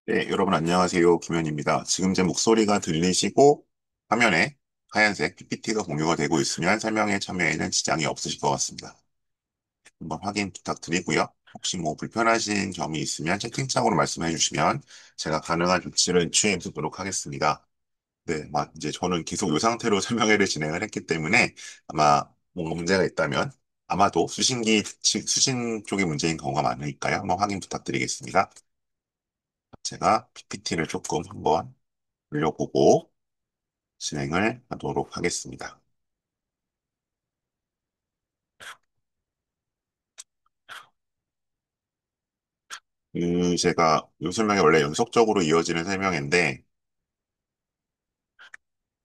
네, 여러분 안녕하세요. 김현입니다. 지금 제 목소리가 들리시고 화면에 하얀색 PPT가 공유가 되고 있으면 설명에 참여에는 지장이 없으실 것 같습니다. 한번 확인 부탁드리고요. 혹시 뭐 불편하신 점이 있으면 채팅창으로 말씀해 주시면 제가 가능한 조치를 취해 보도록 하겠습니다. 네, 이제 저는 계속 이 상태로 설명회를 진행을 했기 때문에 아마 뭔가 문제가 있다면 아마도 수신 쪽의 문제인 경우가 많으니까요. 한번 확인 부탁드리겠습니다. 제가 PPT를 조금 한번 올려보고 진행을 하도록 하겠습니다. 제가 이 설명이 원래 연속적으로 이어지는 설명인데,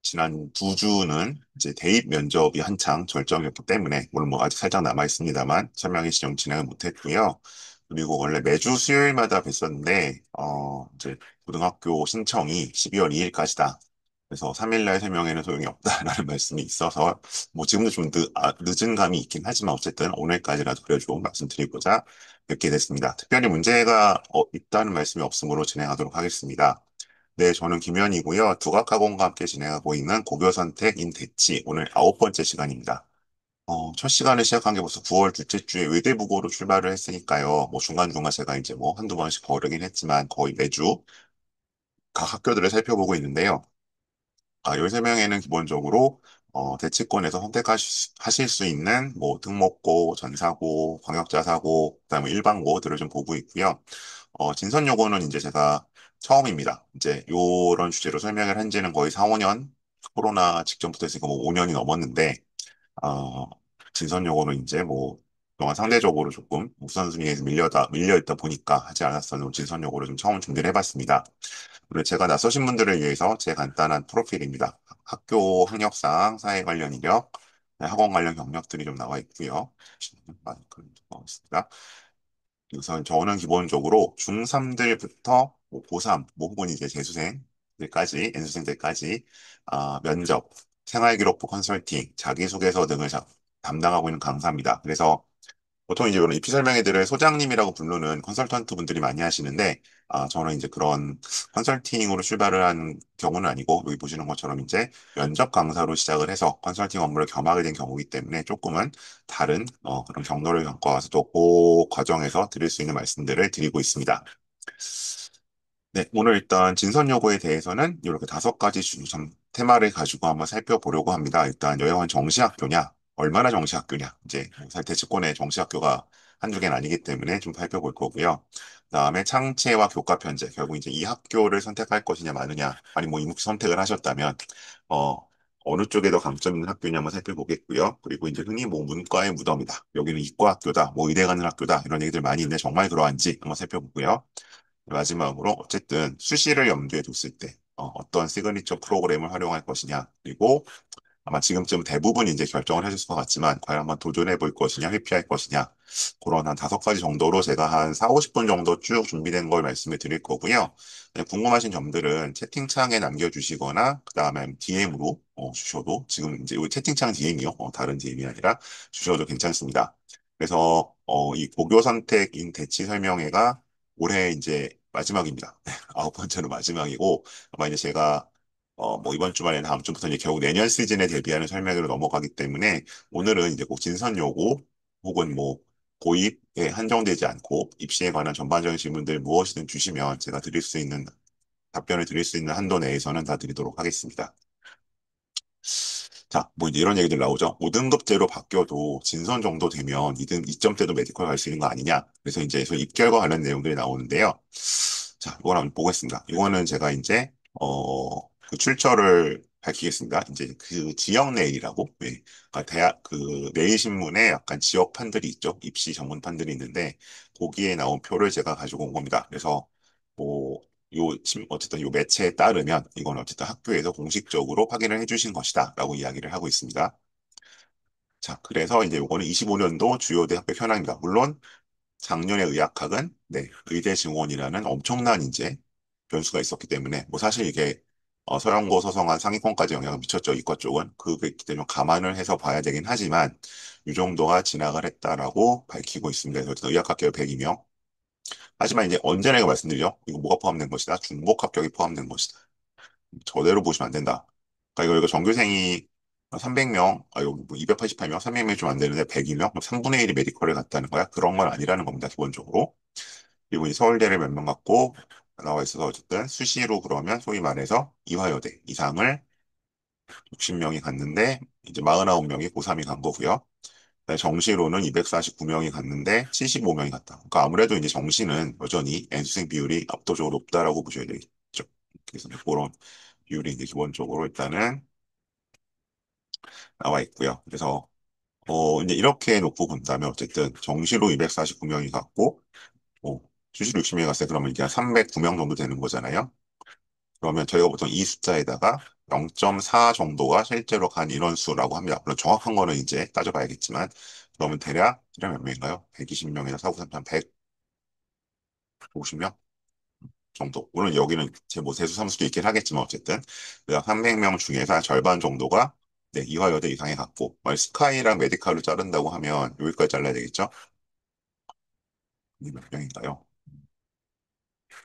지난 두 주는 이제 대입 면접이 한창 절정이었기 때문에, 물론 뭐 아직 살짝 남아 있습니다만, 설명이 진행을 못했고요. 그리고 원래 매주 수요일마다 뵀었는데, 이제 고등학교 신청이 12월 2일까지다. 그래서 3일날 설명회는 소용이 없다라는 말씀이 있어서, 뭐 지금도 좀 늦은 감이 있긴 하지만 어쨌든 오늘까지라도 그래 좀 말씀드리고자 뵙게 됐습니다. 특별히 문제가 있다는 말씀이 없으므로 진행하도록 하겠습니다. 네, 저는 김현이고요. 두각학원과 함께 진행하고 있는 고교 선택 인 대치 오늘 9번째 시간입니다. 첫 시간을 시작한 게 벌써 9월 둘째 주에 외대부고로 출발을 했으니까요. 뭐 중간중간 제가 이제 뭐 한두 번씩 거르긴 했지만 거의 매주 각 학교들을 살펴보고 있는데요. 13명에는 기본적으로 대치권에서 선택하실 수 있는 뭐 등록고, 전사고, 광역자사고, 그다음에 일반고들을 좀 보고 있고요. 진선 요거는 이제 제가 처음입니다. 이제 요런 주제로 설명을 한 지는 거의 4, 5년, 코로나 직전부터 했으니까 뭐 5년이 넘었는데, 어, 진선 요거는 이제 뭐 그동안 상대적으로 조금 우선순위에서 밀려있다 보니까 하지 않았었는 진선 요거를 좀 처음 준비를 해봤습니다. 그리고 제가 낯서신 분들을 위해서 제 간단한 프로필입니다. 학교 학력상 사회 관련 이력, 네, 학원 관련 경력들이 좀 나와 있고요. 마이크를 두고 있습니다. 우선 저는 기본적으로 중3들부터 뭐 고3, 뭐 혹은 이제 재수생들까지, N수생들까지 면접, 생활기록부 컨설팅, 자기소개서 등을 담당하고 있는 강사입니다. 그래서 보통 이제 이런 입시 설명회들을 소장님이라고 부르는 컨설턴트 분들이 많이 하시는데, 저는 이제 그런 컨설팅으로 출발을 한 경우는 아니고, 여기 보시는 것처럼 이제 면접 강사로 시작을 해서 컨설팅 업무를 겸하게 된 경우이기 때문에 조금은 다른, 그런 경로를 겪어와서 또 그 과정에서 드릴 수 있는 말씀들을 드리고 있습니다. 네, 오늘 일단 진선 요구에 대해서는 이렇게 5가지 테마를 가지고 한번 살펴보려고 합니다. 일단 여행은 정시학교냐, 얼마나 정시학교냐, 이제 대치권의 정시학교가 한두 개는 아니기 때문에 좀 살펴볼 거고요. 그다음에 창체와 교과 편제, 결국 이제 이 학교를 선택할 것이냐 마느냐, 아니 뭐 이묵 선택을 하셨다면 어 어느 쪽에 더 강점 있는 학교냐 한번 살펴보겠고요. 그리고 이제 흔히 뭐 문과의 무덤이다, 여기는 이과 학교다, 뭐 의대 가는 학교다 이런 얘기들 많이 있는데 정말 그러한지 한번 살펴보고요. 마지막으로 어쨌든 수시를 염두에 뒀을 때 떤 시그니처 프로그램을 활용할 것이냐, 그리고 아마 지금쯤 대부분 이제 결정을 하셨을 것 같지만 과연 한번 도전해 볼 것이냐 회피할 것이냐, 그런 한 5가지 정도로 제가 한 4, 50분 정도 쭉 준비된 걸 말씀을 드릴 거고요. 네, 궁금하신 점들은 채팅창에 남겨주시거나 그 다음에 DM으로 주셔도, 지금 이제 이 채팅창 DM이요, 다른 DM이 아니라 주셔도 괜찮습니다. 그래서 이 고교 선택인 대치 설명회가 올해 이제 마지막입니다. 9번째로 마지막이고, 아마 이제 제가 뭐 이번 주말에 다음 주부터 이제 결국 내년 시즌에 대비하는 설명으로 넘어가기 때문에 오늘은 이제 꼭 진선 요구 혹은 뭐 고입에 한정되지 않고 입시에 관한 전반적인 질문들 무엇이든 주시면 제가 답변을 드릴 수 있는 한도 내에서는 다 드리도록 하겠습니다. 자, 뭐 이제 이런 얘기들 나오죠. 5등급제로 바뀌어도 진선 정도 되면 2점대도 메디컬 갈 수 있는 거 아니냐. 그래서 이제 소 입결과 관련 내용들이 나오는데요. 자, 이걸 한번 보겠습니다. 이거는 제가 이제, 그 출처를 밝히겠습니다. 이제 그 지역 내일이라고, 예. 그러니까 내일 신문에 약간 지역 판들이 있죠. 입시 전문 판들이 있는데, 거기에 나온 표를 제가 가지고 온 겁니다. 그래서, 뭐, 어쨌든 요 매체에 따르면 이건 어쨌든 학교에서 공식적으로 확인을 해주신 것이다 라고 이야기를 하고 있습니다. 자, 그래서 이제 요거는 25년도 주요 대학교 현황입니다. 물론 작년에 의학학은 네, 의대 증원이라는 엄청난 이제 변수가 있었기 때문에 뭐 사실 이게 서영고 서성한 상위권까지 영향을 미쳤죠. 이과 쪽은 그게 때문에 감안을 해서 봐야 되긴 하지만 이 정도가 진학을 했다라고 밝히고 있습니다. 그래서 의학학계열 102명, 하지만 이제 언제나 이거 말씀드려. 이거 뭐가 포함된 것이다? 중복 합격이 포함된 것이다. 저대로 보시면 안 된다. 그러니까 이거 전교생이 300명, 여기 뭐 288명, 300명이 좀 안 되는데 102명, 3분의 1이 메디컬에 갔다는 거야. 그런 건 아니라는 겁니다, 기본적으로. 그리고 이 서울대를 몇 명 갔고, 나와 있어서 어쨌든 수시로 그러면 소위 말해서 이화여대 이상을 60명이 갔는데, 이제 49명이 고3이 간 거고요. 그다음에 정시로는 249명이 갔는데 75명이 갔다. 그러니까 아무래도 이제 정시는 여전히 N수생 비율이 압도적으로 높다라고 보셔야 되겠죠. 그래서 그런 비율이 이제 기본적으로 일단은 나와 있고요. 그래서 이제 이렇게 놓고 본다면 어쨌든 정시로 249명이 갔고 수시로 60명이 갔어요. 그러면 이게 한 309명 정도 되는 거잖아요. 그러면 저희가 보통 이 숫자에다가 0.4 정도가 실제로 간 인원수라고 합니다. 물론 정확한 거는 이제 따져봐야겠지만 그러면 대략 몇 명인가요? 120명에서 493, 150명 정도. 물론 여기는 제 뭐 세수삼수도 있긴 하겠지만 어쨌든 대략 300명 중에서 한 절반 정도가 네, 이화여대 이상에 갔고 만약 스카이랑 메디칼을 자른다고 하면 여기까지 잘라야 되겠죠? 이몇 명인가요?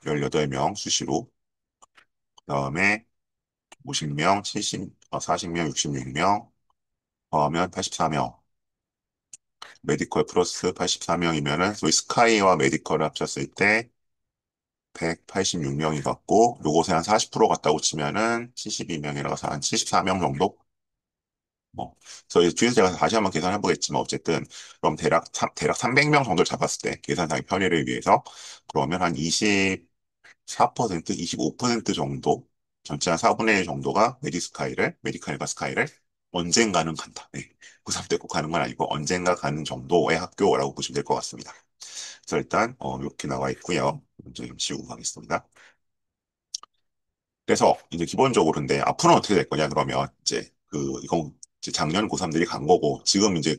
18명 수시로 그다음에 50명, 40명, 66명 더하면 84명 메디컬 플러스 84명이면은 소위 스카이와 메디컬을 합쳤을 때 186명이 갔고 요것에 한 40% 갔다고 치면은 72명이라서 한 74명 정도? 뭐, 그래서 뒤에서 제가 다시 한번 계산해 보겠지만 어쨌든 그럼 대략 300명 정도를 잡았을 때 계산상의 편의를 위해서 그러면 한 24%, 25% 정도 전체 한 4분의 1 정도가 메디칼과 스카이를 언젠가는 간다. 네. 고3 때 꼭 가는 건 아니고 언젠가 가는 정도의 학교라고 보시면 될 것 같습니다. 그래서 일단 이렇게 나와 있고요. 먼저 좀 지우고 가겠습니다. 그래서 이제 기본적으로인데 앞으로는 어떻게 될 거냐 그러면 이제 이건 이제 작년 고3들이 간 거고 지금 이제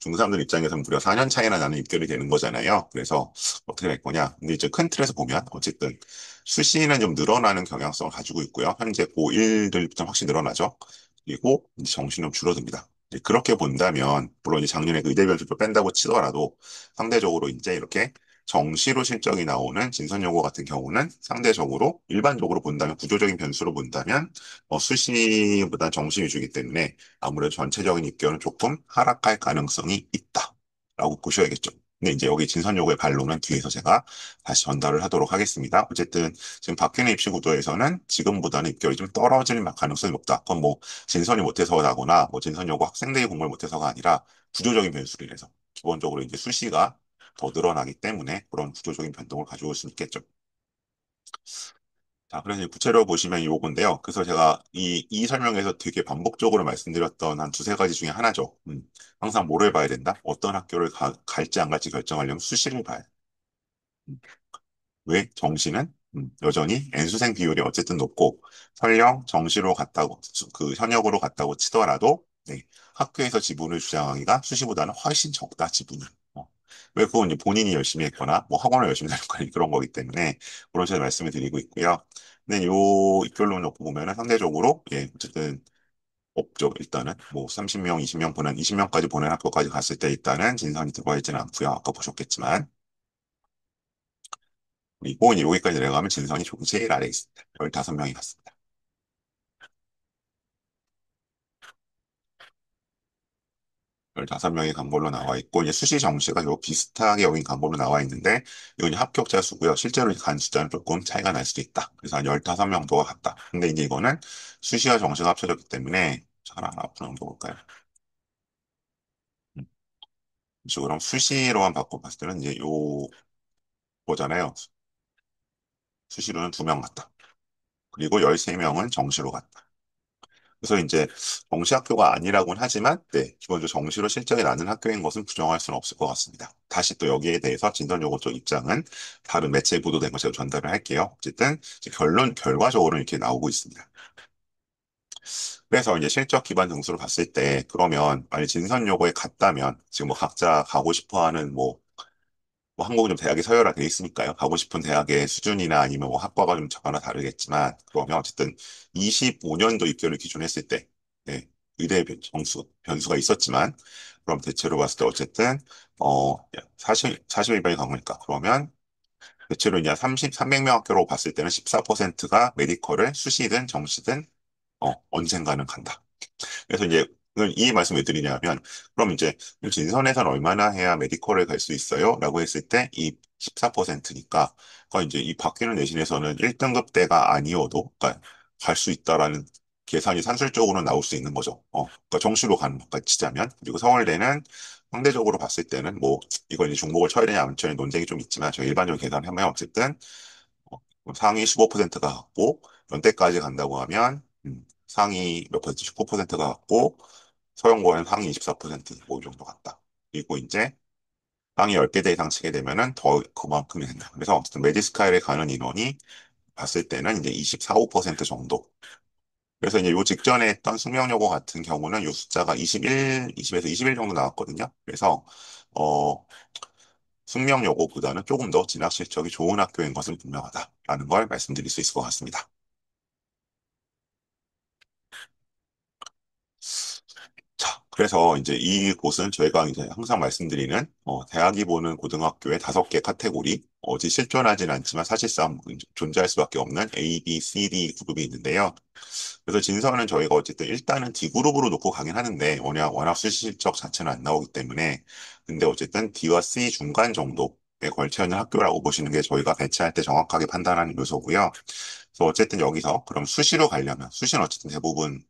중3들 입장에서는 무려 4년 차이나 나는 입결이 되는 거잖아요. 그래서 어떻게 될 거냐. 근데 이제 큰 틀에서 보면 어쨌든 수시는 좀 늘어나는 경향성을 가지고 있고요. 현재 고1들부터 확실히 늘어나죠. 그리고 이제 정시는 좀 줄어듭니다. 이제 그렇게 본다면 물론 이제 작년에 그 의대 변수를 뺀다고 치더라도 상대적으로 이제 이렇게 정시로 실적이 나오는 진선여고 같은 경우는 상대적으로 일반적으로 본다면 구조적인 변수로 본다면 수시보다 정시 위주이기 때문에 아무래도 전체적인 입결은 조금 하락할 가능성이 있다라고 보셔야겠죠. 근데 이제 여기 진선여고의 반론은 뒤에서 제가 다시 전달을 하도록 하겠습니다. 어쨌든 지금 바뀌는 입시 구도에서는 지금보다는 입결이 좀 떨어질 가능성이 높다. 그건 뭐 진선이 못해서라거나 뭐 진선여고 학생들이 공부를 못해서가 아니라 구조적인 변수로 인해서 기본적으로 이제 수시가 더 늘어나기 때문에 그런 구조적인 변동을 가져올 수 있겠죠. 자, 그래서 이제 구체적으로 보시면 요건데요. 그래서 제가 이 설명에서 되게 반복적으로 말씀드렸던 한 두세 가지 중에 하나죠. 항상 뭐를 봐야 된다? 어떤 학교를 갈지 안 갈지 결정하려면 수시를 봐야 돼. 음, 왜? 정시는 여전히 N수생 비율이 어쨌든 높고 설령 정시로 갔다고 현역으로 갔다고 치더라도 네, 학교에서 지분을 주장하기가 수시보다는 훨씬 적다 지분은. 왜 그건 이제 본인이 열심히 했거나 뭐 학원을 열심히 다녔거나 그런 거기 때문에 그런 식으로 말씀을 드리고 있고요. 근데 요 입결론 놓고 보면은 상대적으로 예 어쨌든 없죠. 일단은 뭐 30명, 20명 보낸 20명까지 보낸 학교까지 갔을 때 일단은 진선이 들어와 있지는 않고요. 아까 보셨겠지만 그리고 이제 여기까지 내려가면 진선이 조금 제일 아래에 있습니다. 15명이 갔습니다. 15명이 간 걸로 나와 있고, 이제 수시 정시가 요 비슷하게 여기 간 걸로 나와 있는데, 이건 이제 합격자 수고요. 실제로 간 숫자는 조금 차이가 날 수도 있다. 그래서 한 15명 정도가 갔다. 근데 이제 이거는 수시와 정시가 합쳐졌기 때문에, 하나 앞으로 넘겨볼까요? 음. 그래서 그럼 수시로만 바꿔봤을 때는 이제 요 거잖아요. 수시로는 2명 갔다. 그리고 13명은 정시로 갔다. 그래서 이제 정시 학교가 아니라고는 하지만 네, 기본적으로 정시로 실적이 나는 학교인 것은 부정할 수는 없을 것 같습니다. 다시 또 여기에 대해서 진선여고 쪽 입장은 다른 매체에 보도된 것 제가 전달을 할게요. 어쨌든 이제 결과적으로는 이렇게 나오고 있습니다. 그래서 이제 실적 기반 등수를 봤을 때 그러면 만약 진선여고에 갔다면 지금 뭐 각자 가고 싶어하는 뭐 한국은 좀 대학이 서열화돼 있으니까요. 가고 싶은 대학의 수준이나 아니면 뭐 학과가 좀 저거나 다르겠지만, 그러면 어쨌든 25년도 입결을 기준으로 했을 때, 네, 의대 변수가 있었지만, 그럼 대체로 봤을 때 어쨌든, 41명이 간 거니까, 그러면 대체로 이제 300명 학교로 봤을 때는 14%가 메디컬을 수시든 정시든 언젠가는 간다. 그래서 이제 이 말씀 왜 드리냐면, 그럼 이제 진선에서는 얼마나 해야 메디컬을 갈 수 있어요? 라고 했을 때 이 14%니까, 그러니까 이제 이 바뀌는 내신에서는 1등급대가 아니어도, 그러니까 갈 수 있다라는 계산이 산술적으로 나올 수 있는 거죠. 그러니까 정시로 가는 것까지 치자면. 그리고 서울대는 상대적으로 봤을 때는 뭐, 이걸 이제 중복을 쳐야 되냐 안 쳐야 되냐 논쟁이 좀 있지만, 저 일반적으로 계산을 하면 어쨌든 상위 15%가 같고, 연대까지 간다고 하면, 상위 몇 퍼센트, 19%가 같고, 서영고는 상위 24%, 뭐이 정도 같다. 그리고 이제 상위 10개 대 이상 치게 되면은 더 그만큼이 된다. 그래서 어쨌든 메디스카일에 가는 인원이 봤을 때는 이제 24, 5% 정도. 그래서 이제 요 직전에 했던 숙명여고 같은 경우는 요 숫자가 21, 20에서 21 정도 나왔거든요. 그래서, 어, 숙명여고보다는 조금 더 진학 실적이 좋은 학교인 것은 분명하다라는 걸 말씀드릴 수 있을 것 같습니다. 자, 그래서 이제 이곳은 저희가 이제 항상 말씀드리는 대학이 보는 고등학교의 5개 카테고리, 어디 실존하진 않지만 사실상 존재할 수밖에 없는 A, B, C, D 그룹이 있는데요. 그래서 진서는 저희가 어쨌든 일단은 D그룹으로 놓고 가긴 하는데 워낙 수시 실적 자체는 안 나오기 때문에 근데 어쨌든 D와 C 중간 정도에 걸쳐 있는 학교라고 보시는 게 저희가 배치할 때 정확하게 판단하는 요소고요. 그래서 어쨌든 여기서 그럼 수시로 가려면 수시는 어쨌든 대부분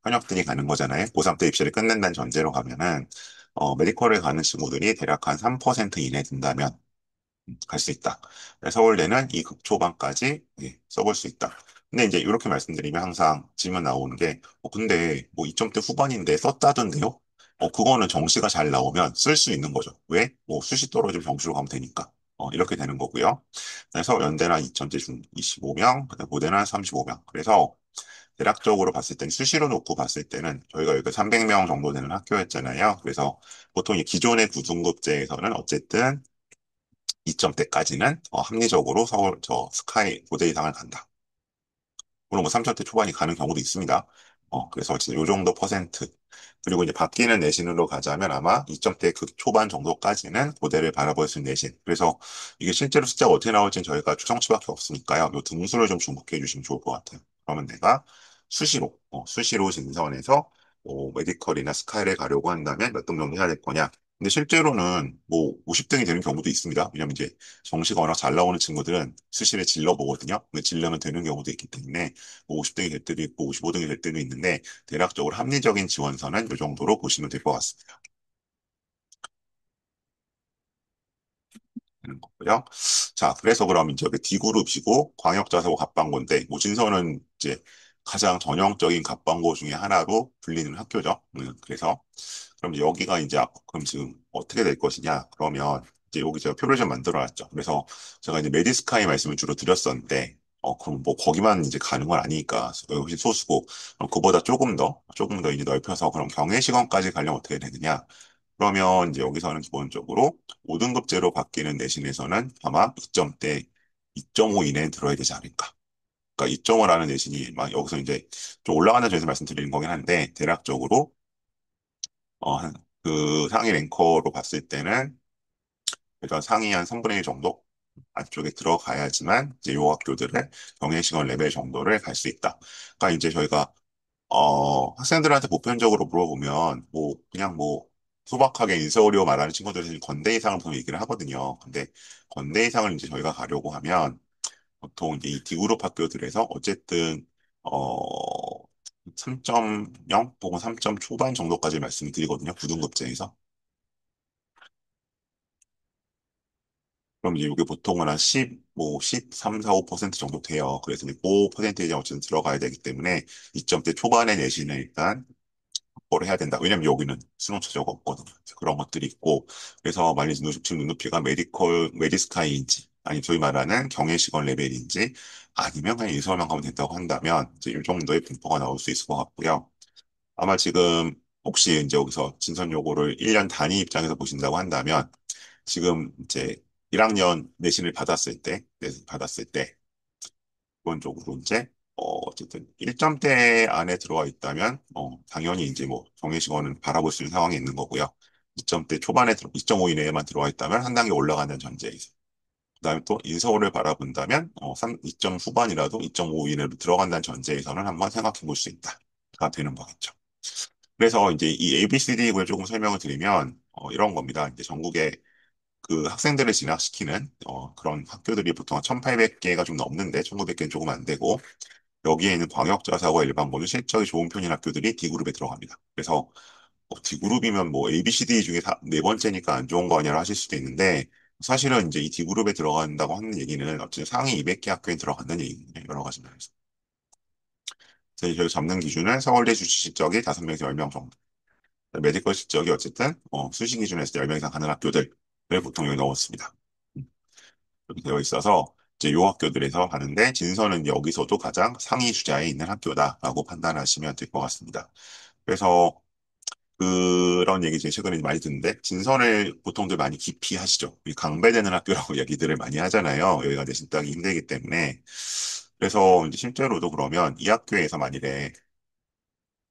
현역들이 가는 거잖아요. 고3 때 입시를 끝낸다는 전제로 가면은 메디컬을 가는 친구들이 대략 한 3% 이내 든다면 갈 수 있다. 서울대는 이 극초반까지 써볼 수 있다. 근데 이제 이렇게 말씀드리면 항상 질문 나오는 게, 근데 뭐 2점대 후반인데 썼다던데요? 그거는 정시가 잘 나오면 쓸 수 있는 거죠. 왜? 뭐 수시 떨어지면 정시로 가면 되니까. 이렇게 되는 거고요. 그래서 연대는 2점대 중 25명, 그다음 고대는 35명. 그래서 대략적으로 봤을 때는 수시로 놓고 봤을 때는 저희가 여기 300명 정도 되는 학교였잖아요. 그래서 보통 이 기존의 구등급제에서는 어쨌든 2점대까지는 합리적으로 서울 저 스카이 고대 이상을 간다. 물론 뭐 3점대 초반이 가는 경우도 있습니다. 그래서 어쨌든 요 정도 퍼센트. 그리고 이제 바뀌는 내신으로 가자면 아마 2점대 그 초반 정도까지는 고대를 바라볼 수 있는 내신. 그래서 이게 실제로 숫자가 어떻게 나올지는 저희가 추정치밖에 없으니까요. 요 등수를 좀 주목해 주시면 좋을 것 같아요. 그러면 내가 수시로 진성원에서 메디컬이나 스카이를 가려고 한다면 몇 등 정도 해야 될 거냐. 근데 실제로는 뭐 50등이 되는 경우도 있습니다. 왜냐면 이제 정시가 워낙 잘 나오는 친구들은 수시를 질러 보거든요. 근데 질러면 되는 경우도 있기 때문에 뭐 50등이 될 때도 있고 55등이 될 때도 있는데 대략적으로 합리적인 지원서는 이 정도로 보시면 될 것 같습니다. 되는 거고요. 자, 그래서 그럼 이제 D그룹이고 광역자사고 갑방고인데 뭐 진서는 이제 가장 전형적인 갑방고 중에 하나로 불리는 학교죠. 그래서 그럼 이제 여기가 이제 그럼 지금 어떻게 될 것이냐? 그러면 이제 여기 제가 표를 좀 만들어놨죠. 그래서 제가 이제 메디스카이 말씀을 주로 드렸었는데 그럼 뭐 거기만 이제 가는 건 아니니까 훨씬 소수고 그럼 그보다 조금 더 이제 넓혀서 그럼 경혜시험까지 가려면 어떻게 되느냐? 그러면 이제 여기서는 기본적으로 5등급제로 바뀌는 내신에서는 아마 2점대 2.5 이내에 들어야 되지 않을까. 그러니까 2.5라는 내신이 막 여기서 이제 좀 올라가는 점에서 말씀드리는 거긴 한데 대략적으로 그 상위 랭커로 봤을 때는 그러니까 상위 한 3분의 1 정도 안쪽에 들어가야지만 이제 요 학교들의 경외시험 레벨 정도를 갈 수 있다. 그러니까 이제 저희가 학생들한테 보편적으로 물어보면, 뭐, 그냥 뭐, 소박하게 인서울이고 말하는 친구들은 건대 이상을 보통 얘기를 하거든요. 근데 건대 이상을 이제 저희가 가려고 하면, 보통 이제 이 D그룹 학교들에서 어쨌든, 어, 3.0 혹은 3점 초반 정도까지 말씀을 드리거든요. 구등급제에서. 그럼 이제 이게 보통은 한 10, 뭐, 13, 4, 5% 정도 돼요. 그래서 이제 그 퍼센테이지 어쨌든 들어가야 되기 때문에 2점대 초반의 내신은 일단 뭘 해야 된다. 왜냐면 여기는 수능 최저가 없거든요. 그래서 그런 것들이 있고, 그래서 만약 지금 눈높이가 메디스카이인지, 아니 소위 말하는 경외시건 레벨인지, 아니면 그냥 인서울만 가면 된다고 한다면, 이제 이 정도의 분포가 나올 수 있을 것 같고요. 아마 지금 혹시 이제 여기서 진선요고를 1년 단위 입장에서 보신다고 한다면, 지금 이제 1학년 내신을 받았을 때, 기본적으로 이제 어쨌든 1점대 안에 들어와 있다면 당연히 이제 뭐 정예식원은 바라볼 수 있는 상황이 있는 거고요. 2점대 초반에 2.5 이내에만 들어와 있다면 한 단계 올라가는 전제에 있어요. 그다음에 또 인서울을 바라본다면 2점 후반이라도 2.5 이내로 들어간다는 전제에서는 한번 생각해 볼 수 있다가 되는 거겠죠. 그래서 이제 이 ABCD를 조금 설명을 드리면 이런 겁니다. 이제 전국에 그 학생들을 진학시키는 그런 학교들이 보통 1,800개가 좀 넘는데 1,900개는 조금 안 되고 여기에 있는 광역자사고 일반 모두 실적이 좋은 편인 학교들이 D그룹에 들어갑니다. 그래서 D그룹이면 뭐 ABCD 중에 네 번째니까 안 좋은 거 아니라 하실 수도 있는데 사실은 이제 이 D그룹에 들어간다고 하는 얘기는 어쨌든 상위 200개 학교에 들어간다는 얘기거든요. 여러 가지 면에서. 그래서 저희 잡는 기준은 서울대 주시 실적이 5명에서 10명 정도. 메디컬 실적이 어쨌든 수시 기준에서 10명 이상 가는 학교들을 보통 여기 넣었습니다. 음, 이렇게 되어 있어서 이제 요 학교들에서 가는데 진서는 여기서도 가장 상위 주자에 있는 학교다라고 판단하시면 될 것 같습니다. 그래서 그런 얘기 이제 최근에 많이 듣는데 진선을 보통들 많이 기피하시죠. 이 강배되는 학교라고 얘기들을 많이 하잖아요. 여기가 내신 따기 힘들기 때문에. 그래서 이제 실제로도 그러면 이 학교에서 만일에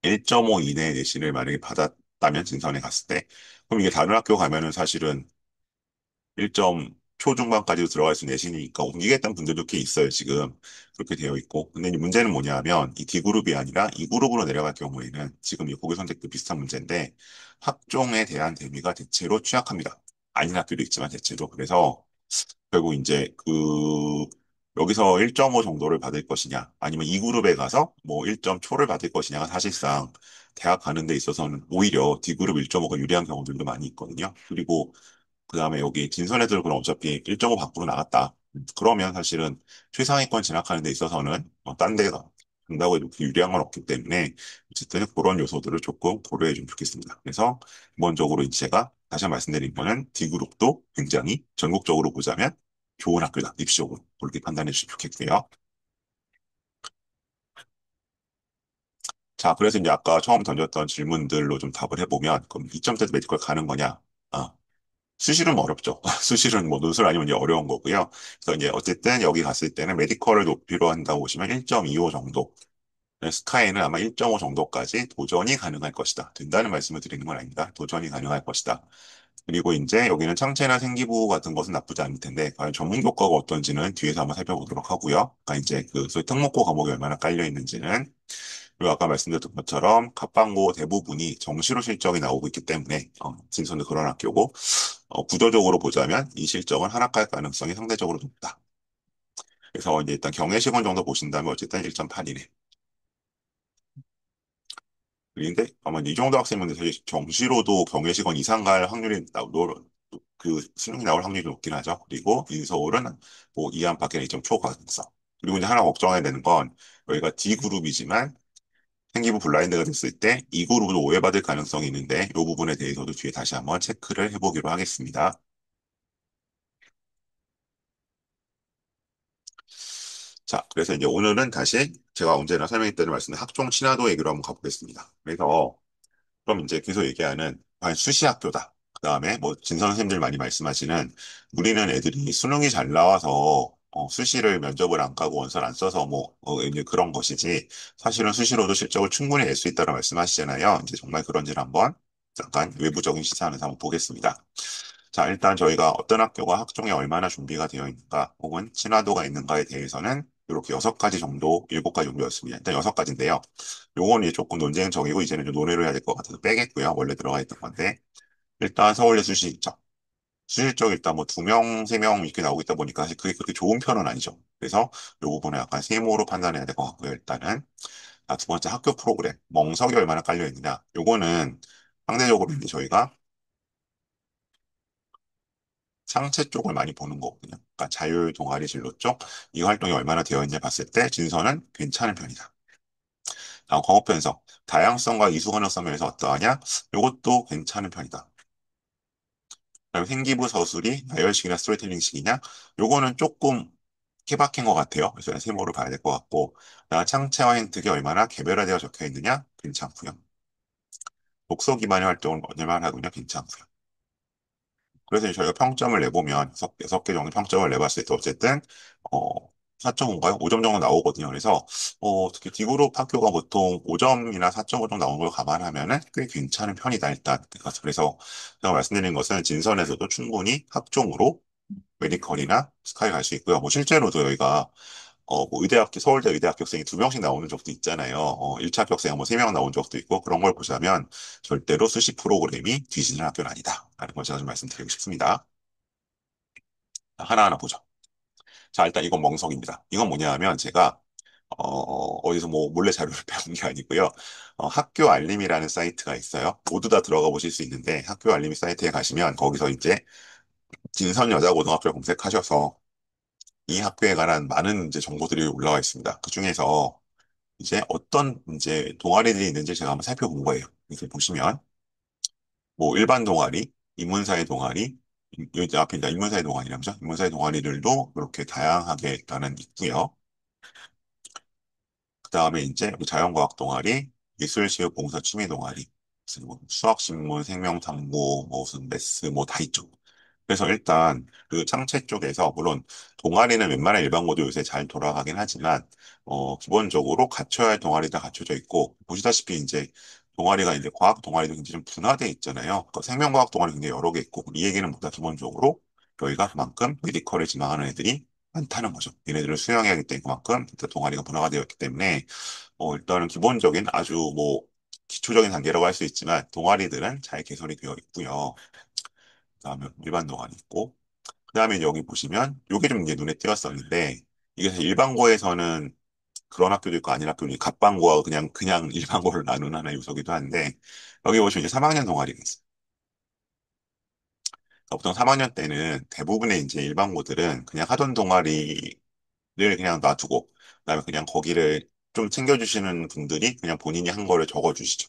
1.5 이내 내신을 만약에 받았다면 진선에 갔을 때 그럼 이게 다른 학교 가면은 사실은 1점 초중반까지도 들어갈 수 있는 내신이니까 옮기겠다는 분들도 꽤 있어요, 지금. 그렇게 되어 있고. 근데 이 문제는 뭐냐면, 이 D그룹이 아니라 E그룹으로 내려갈 경우에는 지금 이 고교 선택도 비슷한 문제인데, 학종에 대한 대비가 대체로 취약합니다. 아닌 학교도 있지만 대체로. 그래서 결국 이제 여기서 1.5 정도를 받을 것이냐, 아니면 E그룹에 가서 뭐 1점 초를 받을 것이냐가 사실상 대학 가는 데 있어서는 오히려 D그룹 1.5가 유리한 경우들도 많이 있거든요. 그리고 그 다음에 여기 진선 애들 그럼 어차피 1.5 밖으로 나갔다. 그러면 사실은 최상위권 진학하는 데 있어서는 딴 데가 간다고 해도 그렇게 유리한 건 없기 때문에 어쨌든 그런 요소들을 조금 고려해 주면 좋겠습니다. 그래서 기본적으로 이제 제가 다시 한번 말씀드린 거는 D그룹도 굉장히 전국적으로 보자면 좋은 학교다. 입시적으로 그렇게 판단해 주시면 좋겠고요. 자, 그래서 이제 아까 처음 던졌던 질문들로 좀 답을 해보면 그럼 2점대도 메디컬 가는 거냐? 아, 수시는 어렵죠. 수시는 뭐 논술 아니면 이제 어려운 거고요. 그래서 이제 어쨌든 여기 갔을 때는 메디컬을 높이로 한다고 보시면 1.25 정도. 스카이는 아마 1.5 정도까지 도전이 가능할 것이다. 된다는 말씀을 드리는 건 아닙니다. 도전이 가능할 것이다. 그리고 이제 여기는 창체나 생기부 같은 것은 나쁘지 않을 텐데, 과연 전문 교과가 어떤지는 뒤에서 한번 살펴보도록 하고요. 그러니까 이제 그 소위 특목고 과목이 얼마나 깔려 있는지는 그리고 아까 말씀드렸던 것처럼 갑방고 대부분이 정시로 실적이 나오고 있기 때문에 진선도 그런 학교고 구조적으로 보자면 이 실적은 하락할 가능성이 상대적으로 높다. 그래서 이제 일단 경외시권 정도 보신다면 어쨌든 1.8이네. 그런데 아마 이 정도 학생분들 사실 정시로도 경외시권 이상 갈 확률이 그 수능이 나올 확률이 높긴 하죠. 그리고 인서울은 뭐 이한 밖에 2점 초과학성. 그리고 이제 하나 걱정해야 되는 건 여기가 D그룹이지만 생기부 블라인드가 됐을 때 이 그룹으로 오해받을 가능성이 있는데 이 부분에 대해서도 뒤에 다시 한번 체크를 해보기로 하겠습니다. 자, 그래서 이제 오늘은 다시 제가 언제나 설명했던 말씀인 학종 친화도 얘기로 한번 가보겠습니다. 그래서 그럼 이제 계속 얘기하는 수시 학교다. 그 다음에 뭐 진 선생님들 많이 말씀하시는 우리는 애들이 수능이 잘 나와서 수시를 면접을 안 가고 원서를 안 써서 뭐 이제 그런 것이지 사실은 수시로도 실적을 충분히 낼 수 있다고 말씀하시잖아요. 이제 정말 그런지를 한번 잠깐 외부적인 시사하면서 한번 보겠습니다. 자, 일단 저희가 어떤 학교가 학종에 얼마나 준비가 되어 있는가 혹은 친화도가 있는가에 대해서는 이렇게 6가지 정도, 7가지 정도였습니다. 일단 6가지인데요. 요건 이제 조금 논쟁적이고 이제는 좀 논의를 해야 될 것 같아서 빼겠고요. 원래 들어가 있던 건데. 일단 서울대 수시적. 수시적 일단 뭐 2명, 3명 이렇게 나오고 있다 보니까 사실 그게 그렇게 좋은 편은 아니죠. 그래서 요 부분을 약간 세모로 판단해야 될 것 같고요. 일단은. 아, 두 번째 학교 프로그램. 멍석이 얼마나 깔려 있느냐. 요거는 상대적으로 이제 저희가 상체 쪽을 많이 보는 거거든요. 그러니까 자율 동아리 진로 쪽, 이 활동이 얼마나 되어 있냐 봤을 때 진서는 괜찮은 편이다. 다음 과목 편성, 다양성과 이수 가능성 면에서 어떠하냐? 이것도 괜찮은 편이다. 그다음에 생기부 서술이 나열식이나 스토리텔링식이냐? 요거는 조금 케바케인 것 같아요. 그래서 세모를 봐야 될 것 같고, 그다음 창체와 행특이 얼마나 개별화되어 적혀 있느냐? 괜찮고요. 독서 기반의 활동을 얼마나 하느냐? 괜찮고요. 그래서 저희가 평점을 내보면 여섯 개 정도 평점을 내봤을 때 어쨌든 어 4.5인가요? 5점 정도 나오거든요. 그래서 특히 D그룹 학교가 보통 5점이나 4.5 정도 나오는 걸 감안하면은 꽤 괜찮은 편이다 일단. 그래서 제가 말씀드린 것은 진선에서도 충분히 학종으로 메디컬이나 스카이 갈 수 있고요. 뭐 실제로도 여기가 뭐 의대학교, 서울대 의대 합격생이 두 명씩 나오는 적도 있잖아요. 1차 합격생 뭐 세 명 나온 적도 있고 그런 걸 보자면 절대로 수시 프로그램이 뒤지는 학교는 아니다. 라는 걸 제가 좀 말씀드리고 싶습니다. 하나하나 보죠. 자, 일단 이건 멍석입니다. 이건 뭐냐 하면 제가 어디서 뭐 몰래 자료를 배운 게 아니고요. 학교 알림이라는 사이트가 있어요. 모두 다 들어가 보실 수 있는데 학교 알림 사이트에 가시면 거기서 이제 진선 여자고등학교 검색하셔서 이 학교에 관한 많은 이제 정보들이 올라와 있습니다. 그 중에서 이제 어떤 이제 동아리들이 있는지 제가 한번 살펴본 거예요. 이렇게 보시면 뭐 일반 동아리, 인문사회 동아리, 여기 앞에 이제 인문사회 동아리라면서 인문사회 동아리들도 이렇게 다양하게 일단은 있고요. 그 다음에 이제 뭐 자연과학 동아리, 예술체육봉사 취미 동아리, 무슨 뭐 수학신문, 생명탐구, 뭐 무슨 매스 뭐 다 있죠. 그래서 일단 그 창체 쪽에서 물론 동아리는 웬만한 일반고도 요새 잘 돌아가긴 하지만 기본적으로 갖춰야 할 동아리 다 갖춰져 있고 보시다시피 이제 동아리가 이제 과학 동아리도 굉장히 좀 분화돼 있잖아요. 그러니까 생명과학 동아리 굉장히 여러 개 있고 이 얘기는 뭐다 기본적으로 여기가 그만큼 메디컬을 지망하는 애들이 많다는 거죠. 얘네들을 수용해야 하기 때문에 그만큼 일단 동아리가 분화가 되어 있기 때문에 일단은 기본적인 아주 뭐 기초적인 단계라고 할 수 있지만 동아리들은 잘 개설이 되어 있고요. 그다음에 일반 동아리 있고 그다음에 여기 보시면 요게 좀 이제 눈에 띄었었는데 이게 사실 일반고에서는 그런 학교도 있고 아닌 학교도 있고 갑반고와 그냥 일반고를 나누는 하나의 요소기도 한데 여기 보시면 이제 3학년 동아리가 있어요. 그러니까 보통 3학년 때는 대부분의 이제 일반고들은 그냥 하던 동아리를 그냥 놔두고 그다음에 그냥 거기를 좀 챙겨주시는 분들이 그냥 본인이 한 거를 적어주시죠.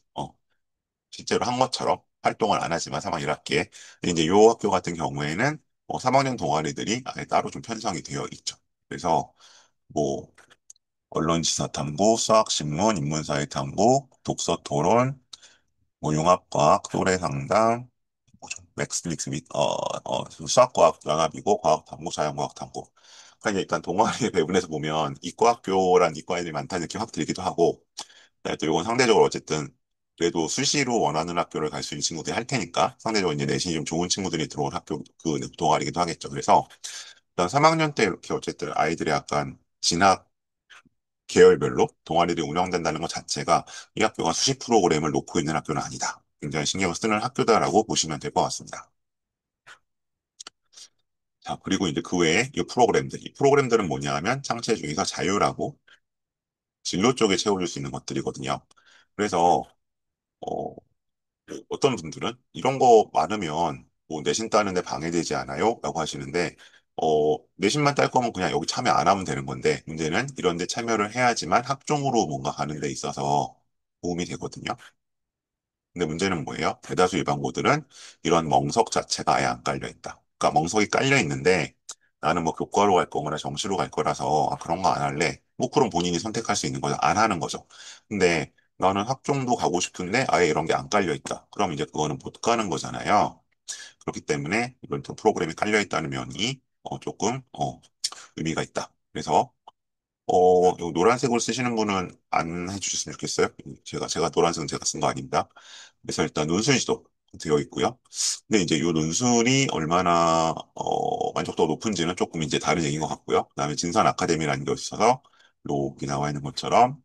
실제로 한 것처럼 활동을 안 하지만 3학년 1학기에. 근데 이제 요 학교 같은 경우에는 3학년 동아리들이 아예 따로 좀 편성이 되어 있죠. 그래서 뭐 언론지사탐구, 수학신문, 인문사회탐구, 독서토론, 뭐 융합과학, 또래상담, 맥스믹스 및 수학과학 양압이고 과학탐구, 자연과학탐구. 그러니까 이제 일단 동아리의 배분에서 보면 이과학교란 이과애들이 많다는 느낌 확 들기도 하고 네, 또 이건 상대적으로 어쨌든 그래도 수시로 원하는 학교를 갈 수 있는 친구들이 할 테니까 상대적으로 이제 내신이 좀 좋은 친구들이 들어온 학교 그 동아리기도 하겠죠. 그래서 일단 3학년 때 이렇게 어쨌든 아이들이 약간 진학 계열별로 동아리들이 운영된다는 것 자체가 이 학교가 수시 프로그램을 놓고 있는 학교는 아니다. 굉장히 신경을 쓰는 학교다라고 보시면 될 것 같습니다. 자, 그리고 이제 그 외에 이 프로그램들은 뭐냐 하면 창체 중에서 자율하고 진로 쪽에 채워줄 수 있는 것들이거든요. 그래서 어, 어떤 분들은 이런 거 많으면 뭐 내신 따는데 방해되지 않아요? 라고 하시는데, 내신만 딸 거면 그냥 여기 참여 안 하면 되는 건데, 문제는 이런 데 참여를 해야지만 학종으로 뭔가 가는 데 있어서 도움이 되거든요. 근데 문제는 뭐예요? 대다수 일반고들은 이런 멍석 자체가 아예 안 깔려 있다. 그러니까 멍석이 깔려 있는데 나는 뭐 교과로 갈 거거나 정시로 갈 거라서 그런 거 안 할래. 뭐 그럼 본인이 선택할 수 있는 거죠. 안 하는 거죠. 근데 나는 학종도 가고 싶은데 아예 이런 게 안 깔려 있다. 그럼 이제 그거는 못 가는 거잖아요. 그렇기 때문에 이런 또 프로그램이 깔려 있다는 면이 조금 의미가 있다. 그래서 요 노란색을 쓰시는 분은 안 해주셨으면 좋겠어요. 제가 노란색은 제가 쓴 거 아닙니다. 그래서 일단 논술지도 되어 있고요. 근데 이제 요 논술이 얼마나, 만족도가 높은지는 조금 이제 다른 얘기인 것 같고요. 그다음에 진선 아카데미라는 게 있어서 여기 나와 있는 것처럼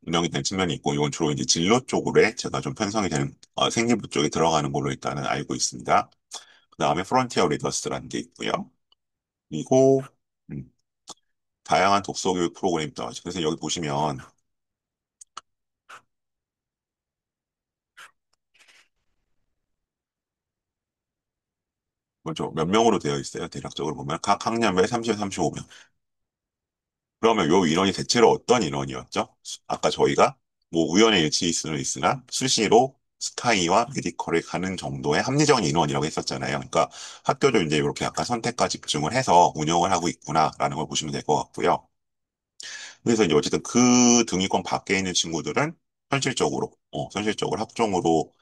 운영이 된 측면이 있고, 이건 주로 이제 진로 쪽으로 제가 좀 편성이 되는, 생기부 쪽에 들어가는 걸로 일단은 알고 있습니다. 그다음에 프론티어 리더스라는 게 있고요. 그리고, 음, 다양한 독서 교육 프로그램이 나와죠. 그래서 여기 보시면 먼저 몇 명으로 되어 있어요. 대략적으로 보면 각 학년별 30, 35명. 그러면 요 인원이 대체로 어떤 인원이었죠? 아까 저희가 뭐 우연의 일치일 수는 있으나 수시로 스카이와 메디컬을 가는 정도의 합리적인 인원이라고 했었잖아요. 그러니까 학교도 이제 이렇게 약간 선택과 집중을 해서 운영을 하고 있구나라는 걸 보시면 될 것 같고요. 그래서 이제 어쨌든 그 등위권 밖에 있는 친구들은 현실적으로 학종으로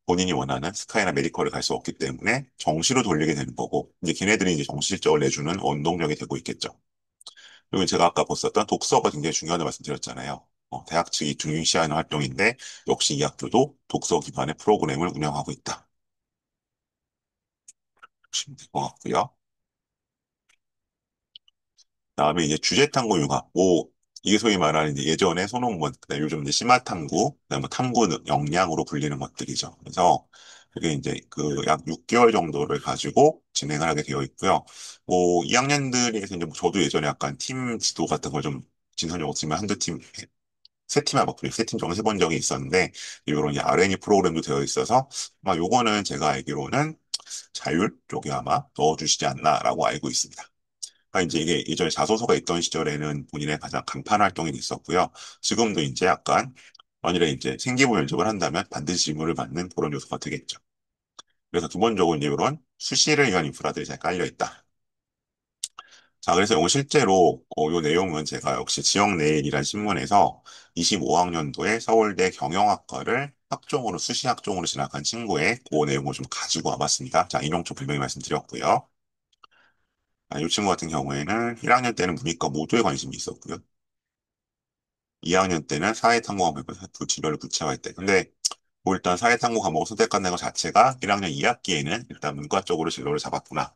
본인이 원하는 스카이나 메디컬을 갈 수 없기 때문에 정시로 돌리게 되는 거고, 이제 걔네들이 이제 정시 실적을 내주는 원동력이 되고 있겠죠. 그리고 제가 아까 봤었던 독서가 굉장히 중요하다고 말씀드렸잖아요. 대학 측이 중요시하는 활동인데, 역시 이 학교도 독서 기반의 프로그램을 운영하고 있다. 보시면 될 것 같고요. 다음에 이제 주제탐구 융합. 뭐, 이게 소위 말하는 이제 예전에 손홍문, 그다음에 요즘 이제 심화탐구, 그다음에 뭐 탐구 역량으로 불리는 것들이죠. 그래서 그게 이제 그 약 6개월 정도를 가지고 진행을 하게 되어 있고요. 뭐, 2학년들에서 이제 뭐 저도 예전에 약간 팀 지도 같은 걸 좀 진선이 없으면 한두 팀, 세 팀 하고 세팀 정도 해본 적이 있었는데, 이런 이제 R&D 프로그램도 되어 있어서, 아마 요거는 제가 알기로는 자율 쪽에 아마 넣어주시지 않나라고 알고 있습니다. 그러니까 이제 이게 예전에 자소서가 있던 시절에는 본인의 가장 간판 활동이 있었고요. 지금도 이제 약간 만일에 이제 생기부 면접을 한다면 반드시 질문을 받는 그런 요소가 되겠죠. 그래서 기본적으로 이제 이런 수시를 위한 인프라들이 잘 깔려 있다. 자, 그래서 이거 실제로 요 내용은 제가 역시 지역내일이란 신문에서 25학년도에 서울대 경영학과를 학종으로 수시 학종으로 진학한 친구의 그 내용을 좀 가지고 와봤습니다. 자, 인용 쪽 분명히 말씀드렸고요. 이 친구 같은 경우에는 1학년 때는 문이과 모두에 관심이 있었고요. 2학년 때는 사회탐구 과목을 진로를 구체화했대. 근데 뭐 일단 사회탐구 과목을 선택한다는 것 자체가 1학년 2학기에는 일단 문과 쪽으로 진로를 잡았구나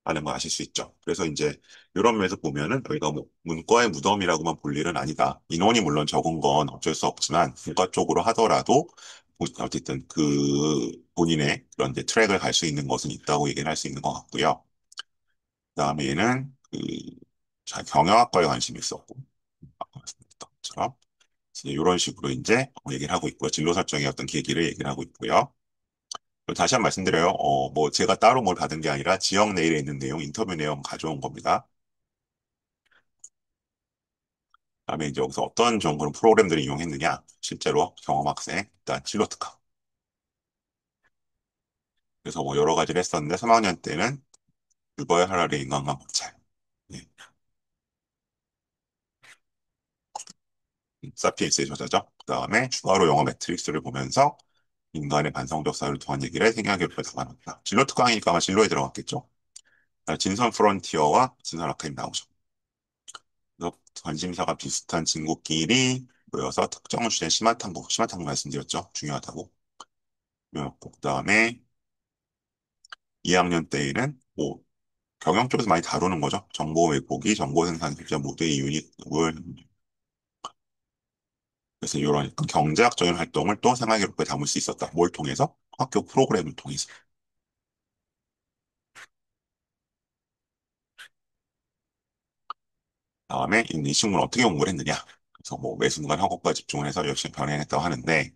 라는 걸 아실 수 있죠. 그래서 이제 이런 면에서 보면은 여기가 뭐 문과의 무덤이라고만 볼 일은 아니다. 인원이 물론 적은 건 어쩔 수 없지만 문과 쪽으로 하더라도 어쨌든 그 본인의 그런 이제 트랙을 갈 수 있는 것은 있다고 얘기를 할 수 있는 것 같고요. 그다음에 얘는 그 경영학과에 관심이 있었고 아까 말씀드렸던 것처럼 이런 식으로 이제 얘기를 하고 있고요. 진로 설정의 어떤 계기를 얘기를 하고 있고요. 그리고 다시 한 번 말씀드려요. 뭐 제가 따로 뭘 받은 게 아니라 지역 내일에 있는 내용, 인터뷰 내용 가져온 겁니다. 그다음에 이제 여기서 어떤 정보를 프로그램들을 이용했느냐, 실제로 경험 학생, 일단 진로 특강. 그래서 뭐 여러 가지를 했었는데 3학년 때는 유버의 하라리 인간관 검찰, 네. 사피엔스의 저자죠. 그다음에 추가로 영어 매트릭스를 보면서 인간의 반성적 사유를 통한 얘기를 생각해보며 담아놨다. 진로 특강이니까 아마 진로에 들어갔겠죠. 진선 프론티어와 진선 아카임 나오죠. 그래서 관심사가 비슷한 친구끼리 모여서 특정 주제 심화탐구 말씀드렸죠. 중요하다고. 그다음에 2학년 때에는 뭐 경영 쪽에서 많이 다루는 거죠. 정보 왜곡이 정보 생산 기자 모두의 유닛을 그래서 이런 경제학적인 활동을 또 생활기록부에 담을 수 있었다. 뭘 통해서? 학교 프로그램을 통해서. 다음에 이 친구는 어떻게 공부를 했느냐. 그래서 뭐 매순간 학업과 집중을 해서 열심히 병행했다고 하는데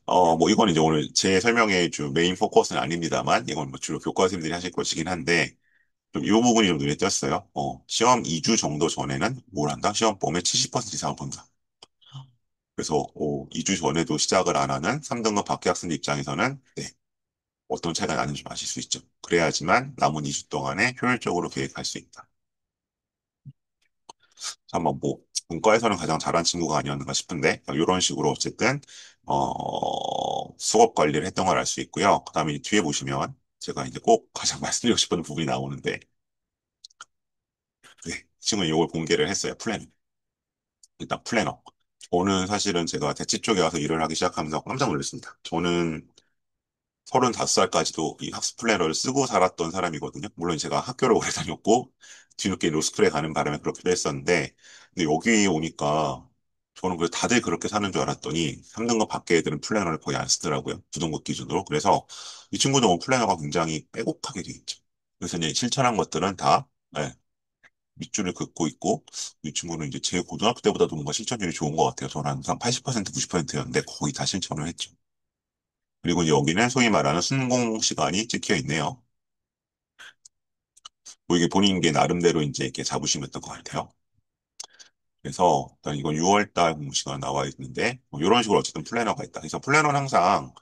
뭐 이건 이제 오늘 제 설명의 주 메인 포커스는 아닙니다만 이건 뭐 주로 교과생들이 하실 것이긴 한데 좀 이 부분이 좀 눈에 띄었어요. 시험 2주 정도 전에는 뭘 한다? 시험 범위 70% 이상을 본다. 그래서 2주 전에도 시작을 안 하는 3등급 밖에 학생 입장에서는 네, 어떤 차이가 나는지 아실 수 있죠. 그래야지만 남은 2주 동안에 효율적으로 계획할 수 있다. 한번 뭐 문과에서는 가장 잘한 친구가 아니었는가 싶은데 이런 식으로 어쨌든 수업 관리를 했던 걸 알 수 있고요. 그다음에 뒤에 보시면 제가 이제 꼭 가장 말씀드리고 싶은 부분이 나오는데 네, 친구는 이걸 공개를 했어요. 플래너. 일단 플래너. 저는 사실은 제가 대치 쪽에 와서 일을 하기 시작하면서 깜짝 놀랐습니다. 저는 35살까지도 이 학습 플래너를 쓰고 살았던 사람이거든요. 물론 제가 학교를 오래 다녔고, 뒤늦게 로스쿨에 가는 바람에 그렇게도 했었는데, 근데 여기 오니까 저는 그 다들 그렇게 사는 줄 알았더니 3등급 밖에 애들은 플래너를 거의 안 쓰더라고요. 9등급 기준으로. 그래서 이 친구도 플래너가 굉장히 빼곡하게 돼 있죠. 그래서 이제 실천한 것들은 다 네, 밑줄을 긋고 있고, 이 친구는 이제 제 고등학교 때보다도 뭔가 실천율이 좋은 것 같아요. 저는 항상 80% 90%였는데 거의 다 실천을 했죠. 그리고 여기는 소위 말하는 순공 시간이 찍혀 있네요. 뭐 이게 본인 게 나름대로 이제 이렇게 자부심이었던 것 같아요. 그래서 일단 이건 6월 달 공부 시간 나와 있는데 뭐 이런 식으로 어쨌든 플래너가 있다. 그래서 플래너는 항상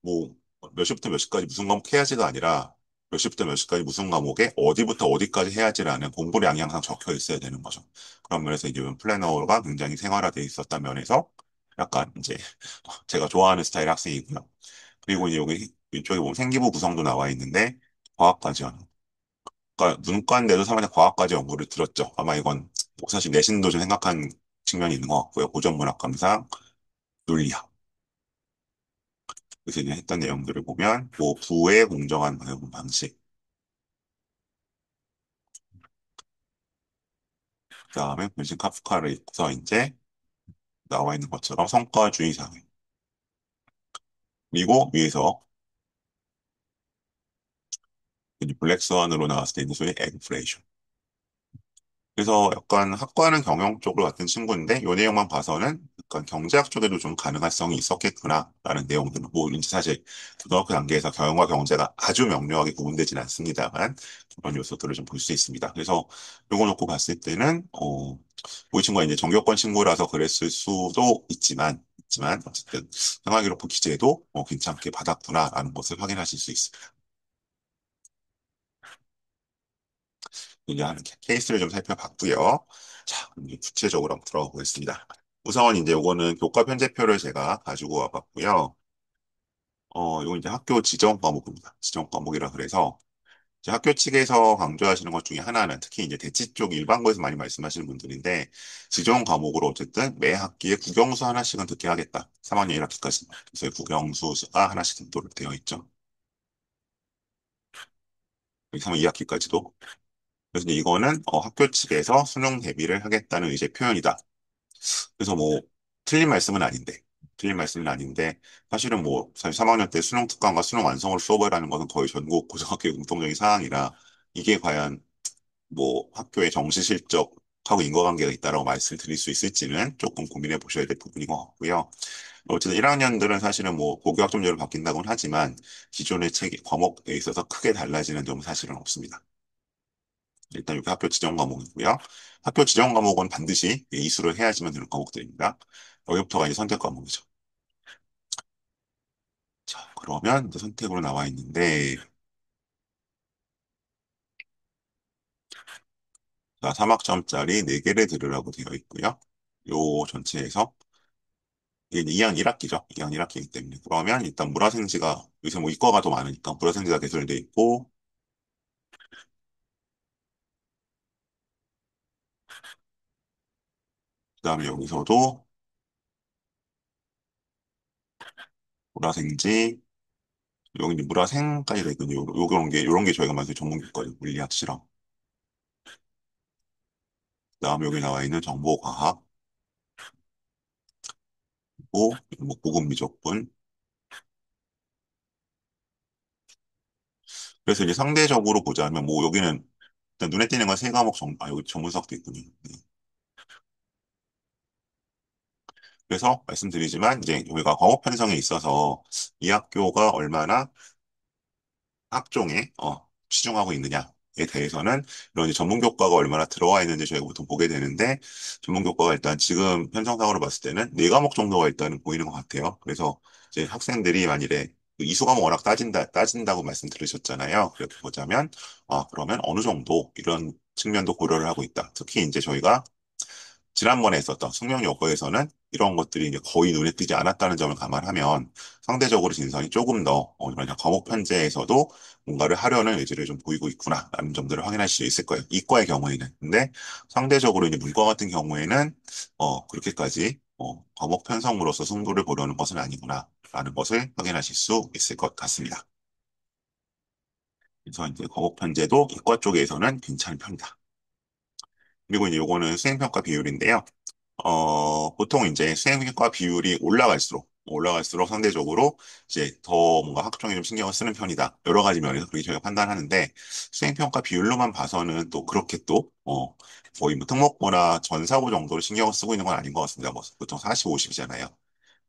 뭐 몇 시부터 몇 시까지 무슨 과목 해야지가 아니라 몇 시부터 몇 시까지 무슨 과목에 어디부터 어디까지 해야지라는 공부량이 항상 적혀 있어야 되는 거죠. 그런 면에서 이제 플래너가 굉장히 생활화돼 있었던 면에서 약간 이제 제가 좋아하는 스타일 학생이고요. 그리고 이제 여기 이쪽에 보면 생기부 구성도 나와 있는데 과학까지 하는. 그러니까 문과인데도 사람이 과학까지 연구를 들었죠. 아마 이건 뭐 사실 내신도 좀 생각한 측면이 있는 것 같고요. 고전문학 감상, 논리학. 그래서 이제 했던 내용들을 보면 뭐 부의 공정한 배분 방식, 그다음에 본신 카프카를 읽고서 이제 나와 있는 것처럼 성과주의 사회. 그리고 위에서 이제 블랙스완으로 나왔을 때 있는 소위 에그플레이션. 그래서 약간 학과는 경영 쪽으로 같은 친구인데 이 내용만 봐서는 약간 경제학 쪽에도 좀 가능성이 있었겠구나라는 내용들은 뭐 이제 사실 고등학교 단계에서 경영과 경제가 아주 명료하게 구분되진 않습니다만 그런 요소들을 좀 볼 수 있습니다. 그래서 요거 놓고 봤을 때는 뭐이 친구가 이제 정교권 친구라서 그랬을 수도 있지만 어쨌든 생활기록부 기재도 괜찮게 받았구나라는 것을 확인하실 수 있습니다. 이제 하는 케이스를 좀 살펴봤고요. 자, 그럼 이제 구체적으로 한번 들어가 보겠습니다. 우선 이제 요거는 교과 편제표를 제가 가지고 와봤고요. 요거 이제 학교 지정 과목입니다. 지정 과목이라 그래서 이제 학교 측에서 강조하시는 것 중에 하나는 특히 이제 대치 쪽 일반고에서 많이 말씀하시는 분들인데 지정 과목으로 어쨌든 매 학기에 국영수 하나씩은 듣게 하겠다. 3학년 1학기까지. 그래서 국영수가 하나씩 듣도록 되어 있죠. 여기 3학년 2학기까지도. 그래서 이제 이거는 학교 측에서 수능 대비를 하겠다는 의제 표현이다. 그래서 뭐 틀린 말씀은 아닌데 사실은 뭐 사실 3학년 때 수능 특강과 수능 완성을 수업을 하는 것은 거의 전국 고등학교의 공통적인 사항이라 이게 과연 뭐 학교의 정시 실적하고 인과관계가 있다라고 말씀을 드릴 수 있을지는 조금 고민해 보셔야 될 부분인 것 같고요. 어쨌든 1학년들은 사실은 뭐 고교학 점제로 바뀐다고는 하지만 기존의 책 과목에 있어서 크게 달라지는 점은 사실은 없습니다. 일단 여기 학교 지정 과목이고요. 학교 지정 과목은 반드시 이수를 해야지만 되는 과목들입니다. 여기부터가 이제 선택 과목이죠. 자, 그러면 이제 선택으로 나와 있는데, 자, 3학점짜리 4개를 들으라고 되어 있고요. 요 전체에서, 이게 이제 2학 1학기죠. 2학 1학기이기 때문에. 그러면 일단 물화생지가, 요새 뭐 이과가 더 많으니까 물화생지가 개설돼 있고, 그 다음에 여기서도 물화생지, 여기 이제 물화생까지 돼 있거든요. 요런 게 저희가 말하는 전문교과죠. 물리학 실험. 그 다음에 여기 나와 있는 정보과학, 뭐 고급 미적분. 그래서 이제 상대적으로 보자면 뭐 여기는 일단 눈에 띄는 건 세 과목 여기 전문사학도 있군요. 네. 그래서 말씀드리지만 이제 우리가 과목 편성에 있어서 이 학교가 얼마나 학종에 치중하고 있느냐에 대해서는 이런 이제 전문 교과가 얼마나 들어와 있는지 저희가 보통 보게 되는데 전문 교과가 일단 지금 편성상으로 봤을 때는 네 과목 정도가 일단은 보이는 것 같아요. 그래서 이제 학생들이 만일에 그 이수 과목 워낙 따진다고 말씀 들으셨잖아요. 그렇게 보자면 그러면 어느 정도 이런 측면도 고려를 하고 있다. 특히 이제 저희가 지난번에 했었던 숙명여고에서는 이런 것들이 이제 거의 눈에 띄지 않았다는 점을 감안하면 상대적으로 진선이 조금 더 뭐냐 과목 편제에서도 뭔가를 하려는 의지를 좀 보이고 있구나라는 점들을 확인할 수 있을 거예요. 이과의 경우에는. 근데 상대적으로 이제 문과 같은 경우에는 그렇게까지 과목 편성으로서 승부를 보려는 것은 아니구나라는 것을 확인하실 수 있을 것 같습니다. 그래서 이제 과목 편제도 이과 쪽에서는 괜찮은 편이다. 그리고 이제 요거는 수행평가 비율인데요. 보통 이제 수행과 비율이 올라갈수록 상대적으로 이제 더 뭔가 학종에 좀 신경을 쓰는 편이다. 여러 가지 면에서 그렇게 저희가 판단하는데 수행평가 비율로만 봐서는 또 그렇게 거의 뭐 특목고나 전사고 정도로 신경을 쓰고 있는 건 아닌 것 같습니다. 뭐 보통 40, 50이잖아요.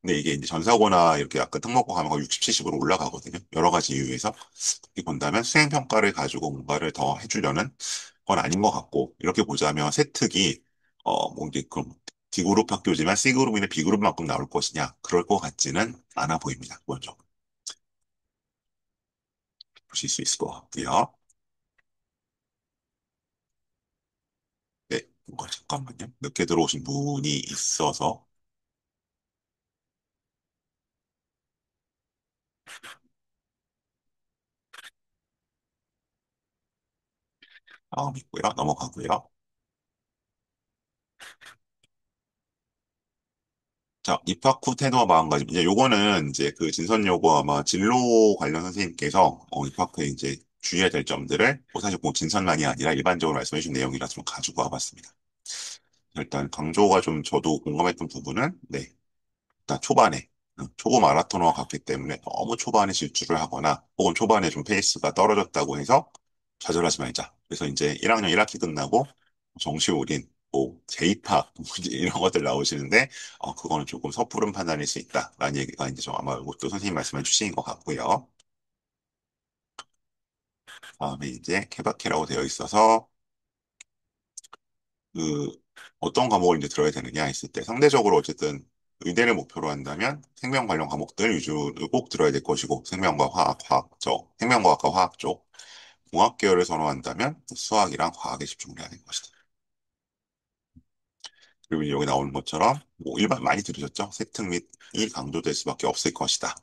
근데 이게 이제 전사고나 이렇게 약간 특목고 가면 거의 60, 70으로 올라가거든요. 여러 가지 이유에서. 그렇게 본다면 수행평가를 가지고 뭔가를 더 해주려는 건 아닌 것 같고, 이렇게 보자면 세특이, 뭐 이제 그럼 D그룹 학교지만 C그룹이나 B그룹만큼 나올 것이냐, 그럴 것 같지는 않아 보입니다. 먼저 보실 수 있을 것 같고요. 네, 이거 잠깐만요. 늦게 들어오신 분이 있어서, 다음 있고요. 넘어가고요. 자, 입학 후 태도와 마음가짐. 이제 요거는 이제 그 진선여고 아마 진로 관련 선생님께서 입학 후에 이제 주의해야 될 점들을 사실 뭐 진선만이 아니라 일반적으로 말씀해 주신 내용이라 좀 가지고 와봤습니다. 일단 강조가 좀 저도 공감했던 부분은, 네, 일단 초반에, 초보 마라토너와 같기 때문에 너무 초반에 질주를 하거나 혹은 초반에 좀 페이스가 떨어졌다고 해서 좌절하지 말자. 그래서 이제 1학년 1학기 끝나고 정시올인, 뭐 J-팝 뭐 이제 이런 것들 나오시는데 그거는 조금 섣부른 판단일 수 있다라는 얘기가 이제 좀 아마 이것도 선생님 말씀해 주신 것 같고요. 다음에 이제 케바케라고 되어 있어서 그 어떤 과목을 이제 들어야 되느냐 했을 때 상대적으로 어쨌든 의대를 목표로 한다면 생명 관련 과목들 위주로 꼭 들어야 될 것이고 생명과 화학, 화학 쪽, 생명과학과 화학 쪽, 공학 계열을 선호한다면 수학이랑 과학에 집중을 해야 될 것이다. 그리고 이제 여기 나오는 것처럼 뭐 일반 많이 들으셨죠? 세특 및이 강조될 수밖에 없을 것이다.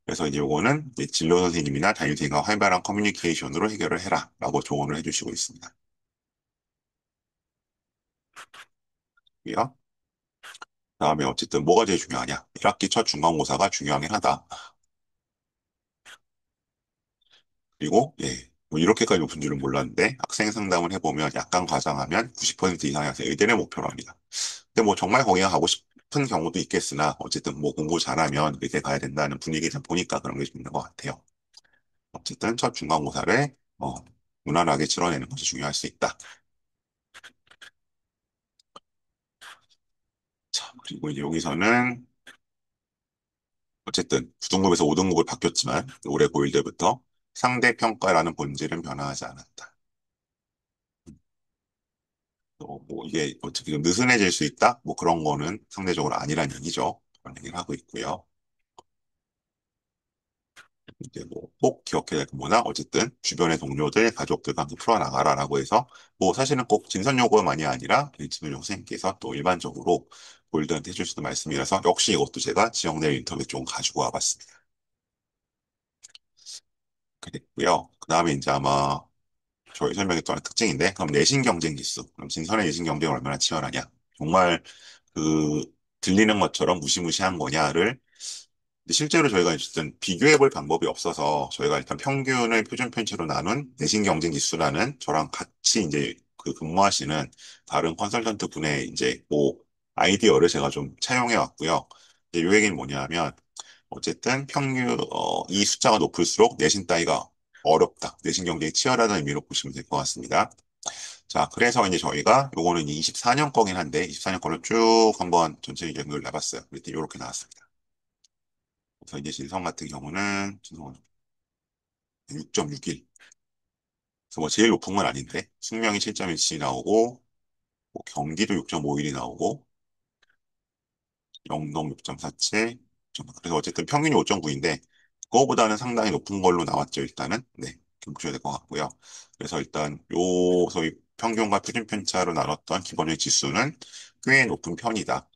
그래서 이제 요거는 이제 진로 선생님이나 담임선생님과 활발한 커뮤니케이션으로 해결을 해라라고 조언을 해주시고 있습니다. 그다음에 어쨌든 뭐가 제일 중요하냐? 1학기 첫 중간고사가 중요하긴 하다. 그리고 예, 뭐 이렇게까지 높은 줄은 몰랐는데 학생 상담을 해보면 약간 과장하면 90% 이상의 학생이 의대를 목표로 합니다. 근데 뭐 정말 거기가 가고 싶은 경우도 있겠으나 어쨌든 뭐 공부 잘하면 의대 가야 된다는 분위기를 보니까 그런 게 좀 있는 것 같아요. 어쨌든 첫 중간고사를 무난하게 치러내는 것이 중요할 수 있다. 자, 그리고 이제 여기서는 어쨌든 9등급에서 5등급을 바뀌었지만 올해 고1 때부터 상대평가라는 본질은 변화하지 않았다. 뭐 이게 어떻게 좀 느슨해질 수 있다? 뭐 그런 거는 상대적으로 아니란 얘기죠. 그런 얘기를 하고 있고요. 이제 뭐 꼭 기억해야 될 건 뭐나 어쨌든 주변의 동료들, 가족들과 함께 풀어나가라라고 해서 뭐 사실은 꼭 진선 요구만이 아니라 진선 선생님께서 또 일반적으로 골드한테 해주시는 말씀이라서 역시 이것도 제가 지역내 인터뷰 좀 가지고 와봤습니다. 그랬고요. 그 다음에 이제 아마 저희 설명했던 특징인데 그럼 내신 경쟁 지수. 그럼 진선의 내신 경쟁이 얼마나 치열하냐? 정말 그 들리는 것처럼 무시무시한 거냐를 근데 실제로 저희가 어쨌든 비교해 볼 방법이 없어서 저희가 일단 평균을 표준 편차로 나눈 내신 경쟁 지수라는 저랑 같이 이제 그 근무하시는 다른 컨설턴트 분의 이제 뭐 아이디어를 제가 좀 차용해 왔고요. 이제 요 얘기는 뭐냐면 어쨌든 이 숫자가 높을수록 내신 따위가 어렵다. 내신 경쟁이 치열하다는 의미로 보시면 될 것 같습니다. 자, 그래서 이제 저희가 요거는 24년 거긴 한데 24년 거를 쭉 한번 전체 연구를 해봤어요. 그랬더니 이렇게 나왔습니다. 그래서 이제 진성 같은 경우는 진성 6.61. 그래서 뭐 제일 높은 건 아닌데 숙명이 7.17 나오고 뭐 경기도 6.51이 나오고 영동 6.47. 그래서 어쨌든 평균이 5.9인데 그거보다는 상당히 높은 걸로 나왔죠. 일단은 네, 좀 보셔야 될 것 같고요. 그래서 일단 요 소위 평균과 표준 편차로 나눴던 기본적 지수는 꽤 높은 편이다.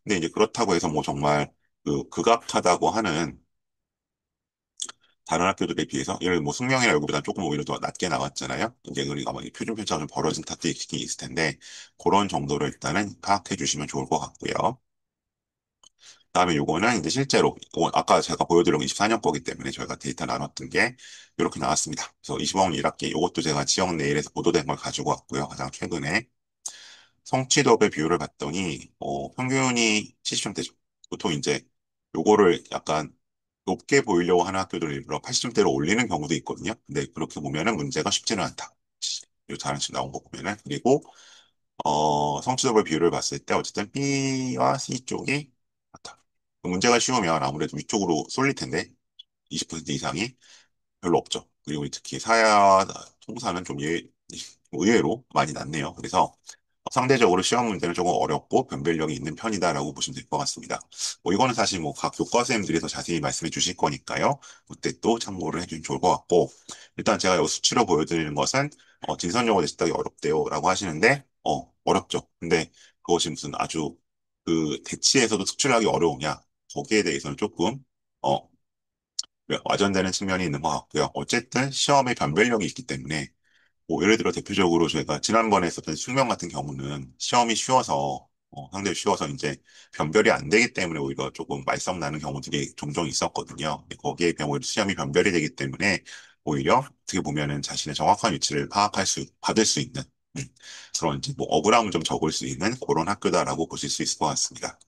근데 이제 그렇다고 해서 뭐 정말 그 극악하다고 하는 다른 학교들에 비해서 예를 뭐 숙명이나 여기보다 조금 오히려 더 낮게 나왔잖아요. 이제 우리가 막 표준 편차가 좀 벌어진 탓도 있긴 있을 텐데 그런 정도로 일단은 파악해 주시면 좋을 것 같고요. 그다음에 요거는 이제 실제로 이거 아까 제가 보여드린 24년 거기 때문에 저희가 데이터 나눴던 게 이렇게 나왔습니다. 그래서 25년 1학기 이것도 제가 지역 내일에서 보도된 걸 가지고 왔고요. 가장 최근에 성취도의 비율을 봤더니 평균이 70점대죠. 보통 이제 요거를 약간 높게 보이려고 하는 학교들을 일부러 80점대로 올리는 경우도 있거든요. 근데 그렇게 보면은 문제가 쉽지는 않다. 요 자랑식 나온 거 보면은 그리고 성취도별 비율을 봤을 때 어쨌든 B와 C 쪽이 같다. 문제가 쉬우면 아무래도 위쪽으로 쏠릴 텐데 20% 이상이 별로 없죠. 그리고 특히 사야 통사는 좀 의외로 많이 낮네요. 그래서 상대적으로 시험 문제는 조금 어렵고 변별력이 있는 편이다라고 보시면 될 것 같습니다. 뭐 이거는 사실 뭐 각 교과 선생님들이 더 자세히 말씀해 주실 거니까요. 그때 또 참고를 해주면 좋을 것 같고 일단 제가 이 수치로 보여드리는 것은 진선영어 내시 따기 어렵대요라고 하시는데 어렵죠. 근데 그것이 무슨 아주 그 대치에서도 특출나게 어려우냐 거기에 대해서는 조금 어, 와전되는 측면이 있는 것 같고요. 어쨌든 시험에 변별력이 있기 때문에 뭐 예를 들어 대표적으로 저희가 지난번에 했었던 숙명 같은 경우는 시험이 쉬워서 상당히 쉬워서 이제 변별이 안 되기 때문에 오히려 조금 말썽 나는 경우들이 종종 있었거든요. 근데 거기에 비하면 오히려 시험이 변별이 되기 때문에 오히려 어떻게 보면은 자신의 정확한 위치를 받을 수 있는 음, 그런 이제 뭐 억울함을 좀 적을 수 있는 그런 학교다라고 보실 수 있을 것 같습니다.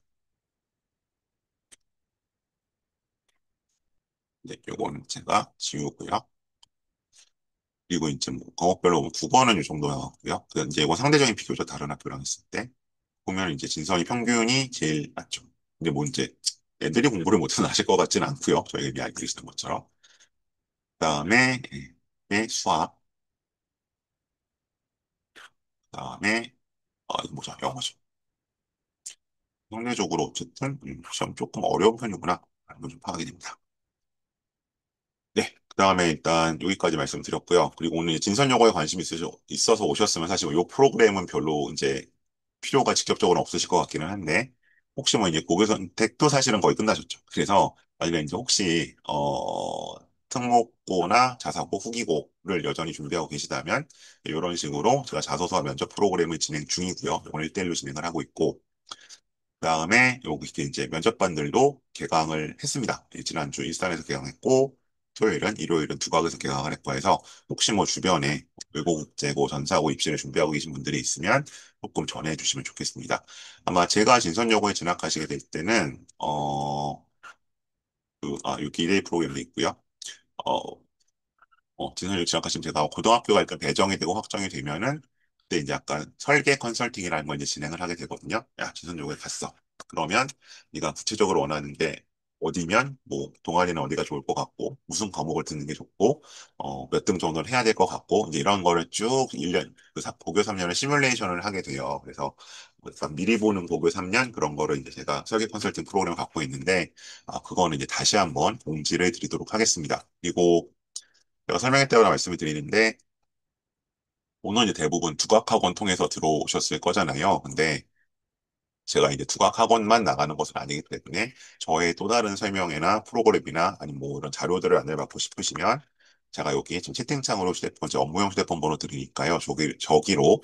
네, 요거는 제가 지우고요. 그리고 이제 뭐 과목별로 보면 9번은 이 정도 나왔고요. 그 이제 이건 상대적인 비교죠. 다른 학교랑 했을 때. 보면 이제 진성이 평균이 제일 낮죠. 근데 뭐 이제 애들이 공부를 못해서 나실 것 같지는 않고요. 저희가 이미 알고 계시는 것처럼. 그다음에 수학, 그다음에 이거 뭐죠? 영어죠. 상대적으로 어쨌든 시험 조금 어려운 편이구나. 라는 걸좀 파악이 됩니다. 네. 그다음에 일단 여기까지 말씀드렸고요. 그리고 오늘 이제 진선여고에 관심이 있어서 오셨으면 사실 이 프로그램은 별로 이제 필요가 직접적으로 없으실 것 같기는 한데 혹시 뭐 이제 고교 선택도 사실은 거의 끝나셨죠. 그래서 만약에 이제 혹시 특목고나 자사고, 후기고를 여전히 준비하고 계시다면 이런 식으로 제가 자소서 면접 프로그램을 진행 중이고요. 이건 1대1로 진행을 하고 있고 그다음에 여기 이제 면접반들도 개강을 했습니다. 지난주 일산에서 개강했고 토요일은 일요일은 두각에서 개강을 했고 해서 혹시 뭐 주변에 외고국제고 전사고 입시를 준비하고 계신 분들이 있으면 조금 전해주시면 좋겠습니다. 아마 제가 진선여고에 진학하시게 될 때는 여기 1대1 프로그램도 있고요. 어, 진선여고 진학하시면 제가 고등학교가 일단 배정이 되고 확정이 되면은 그때 이제 약간 설계 컨설팅이라는 걸 이제 진행을 하게 되거든요. 야, 진선여고에 갔어. 그러면 네가 구체적으로 원하는 게 어디면 뭐 동아리는 어디가 좋을 것 같고 무슨 과목을 듣는 게 좋고 몇 등 정도는 해야 될 것 같고 이제 이런 거를 쭉 1년 고교 3년을 시뮬레이션을 하게 돼요. 그래서 약간 미리 보는 고교 3년 그런 거를 이제 제가 설계 컨설팅 프로그램을 갖고 있는데 그거는 이제 다시 한번 공지를 드리도록 하겠습니다. 그리고 제가 설명회 때마다 말씀을 드리는데 오늘 이제 대부분 두각학원 통해서 들어오셨을 거잖아요. 근데 제가 이제 두각학원만 나가는 것은 아니기 때문에 저의 또 다른 설명회나 프로그램이나 아니면 뭐 이런 자료들을 안내받고 싶으시면 제가 여기 지금 채팅창으로 휴대폰, 제 업무용 휴대폰 번호 드리니까요. 저기로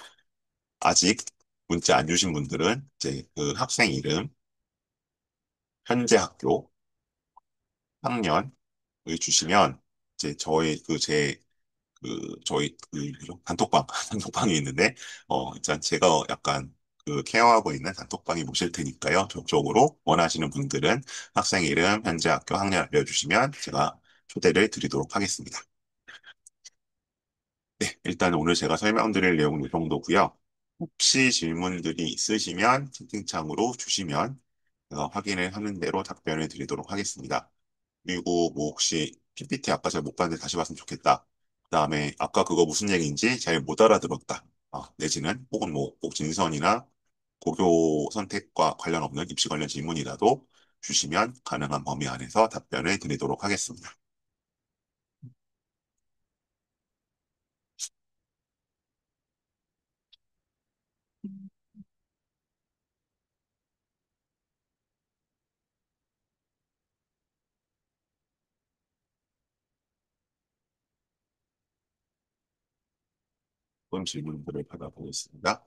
아직 문자 안 주신 분들은 이제 그 학생 이름, 현재 학교, 학년을 주시면 이제 저희 뭐죠? 단톡방 단톡방이 있는데 일단 제가 약간 그 케어하고 있는 단톡방이 모실 테니까요. 저쪽으로 원하시는 분들은 학생 이름, 현재 학교, 학년 알려주시면 제가 초대를 드리도록 하겠습니다. 네, 일단 오늘 제가 설명드릴 내용은 이 정도고요. 혹시 질문들이 있으시면 채팅창으로 주시면 제가 확인을 하는 대로 답변을 드리도록 하겠습니다. 그리고 뭐 혹시 PPT 아까 잘 못 봤는데 다시 봤으면 좋겠다. 그다음에 아까 그거 무슨 얘기인지 잘 못 알아들었다. 내지는 혹은 뭐 꼭 진선이나 고교 선택과 관련 없는 입시 관련 질문이라도 주시면 가능한 범위 안에서 답변을 드리도록 하겠습니다. 그럼 질문들을 받아보겠습니다.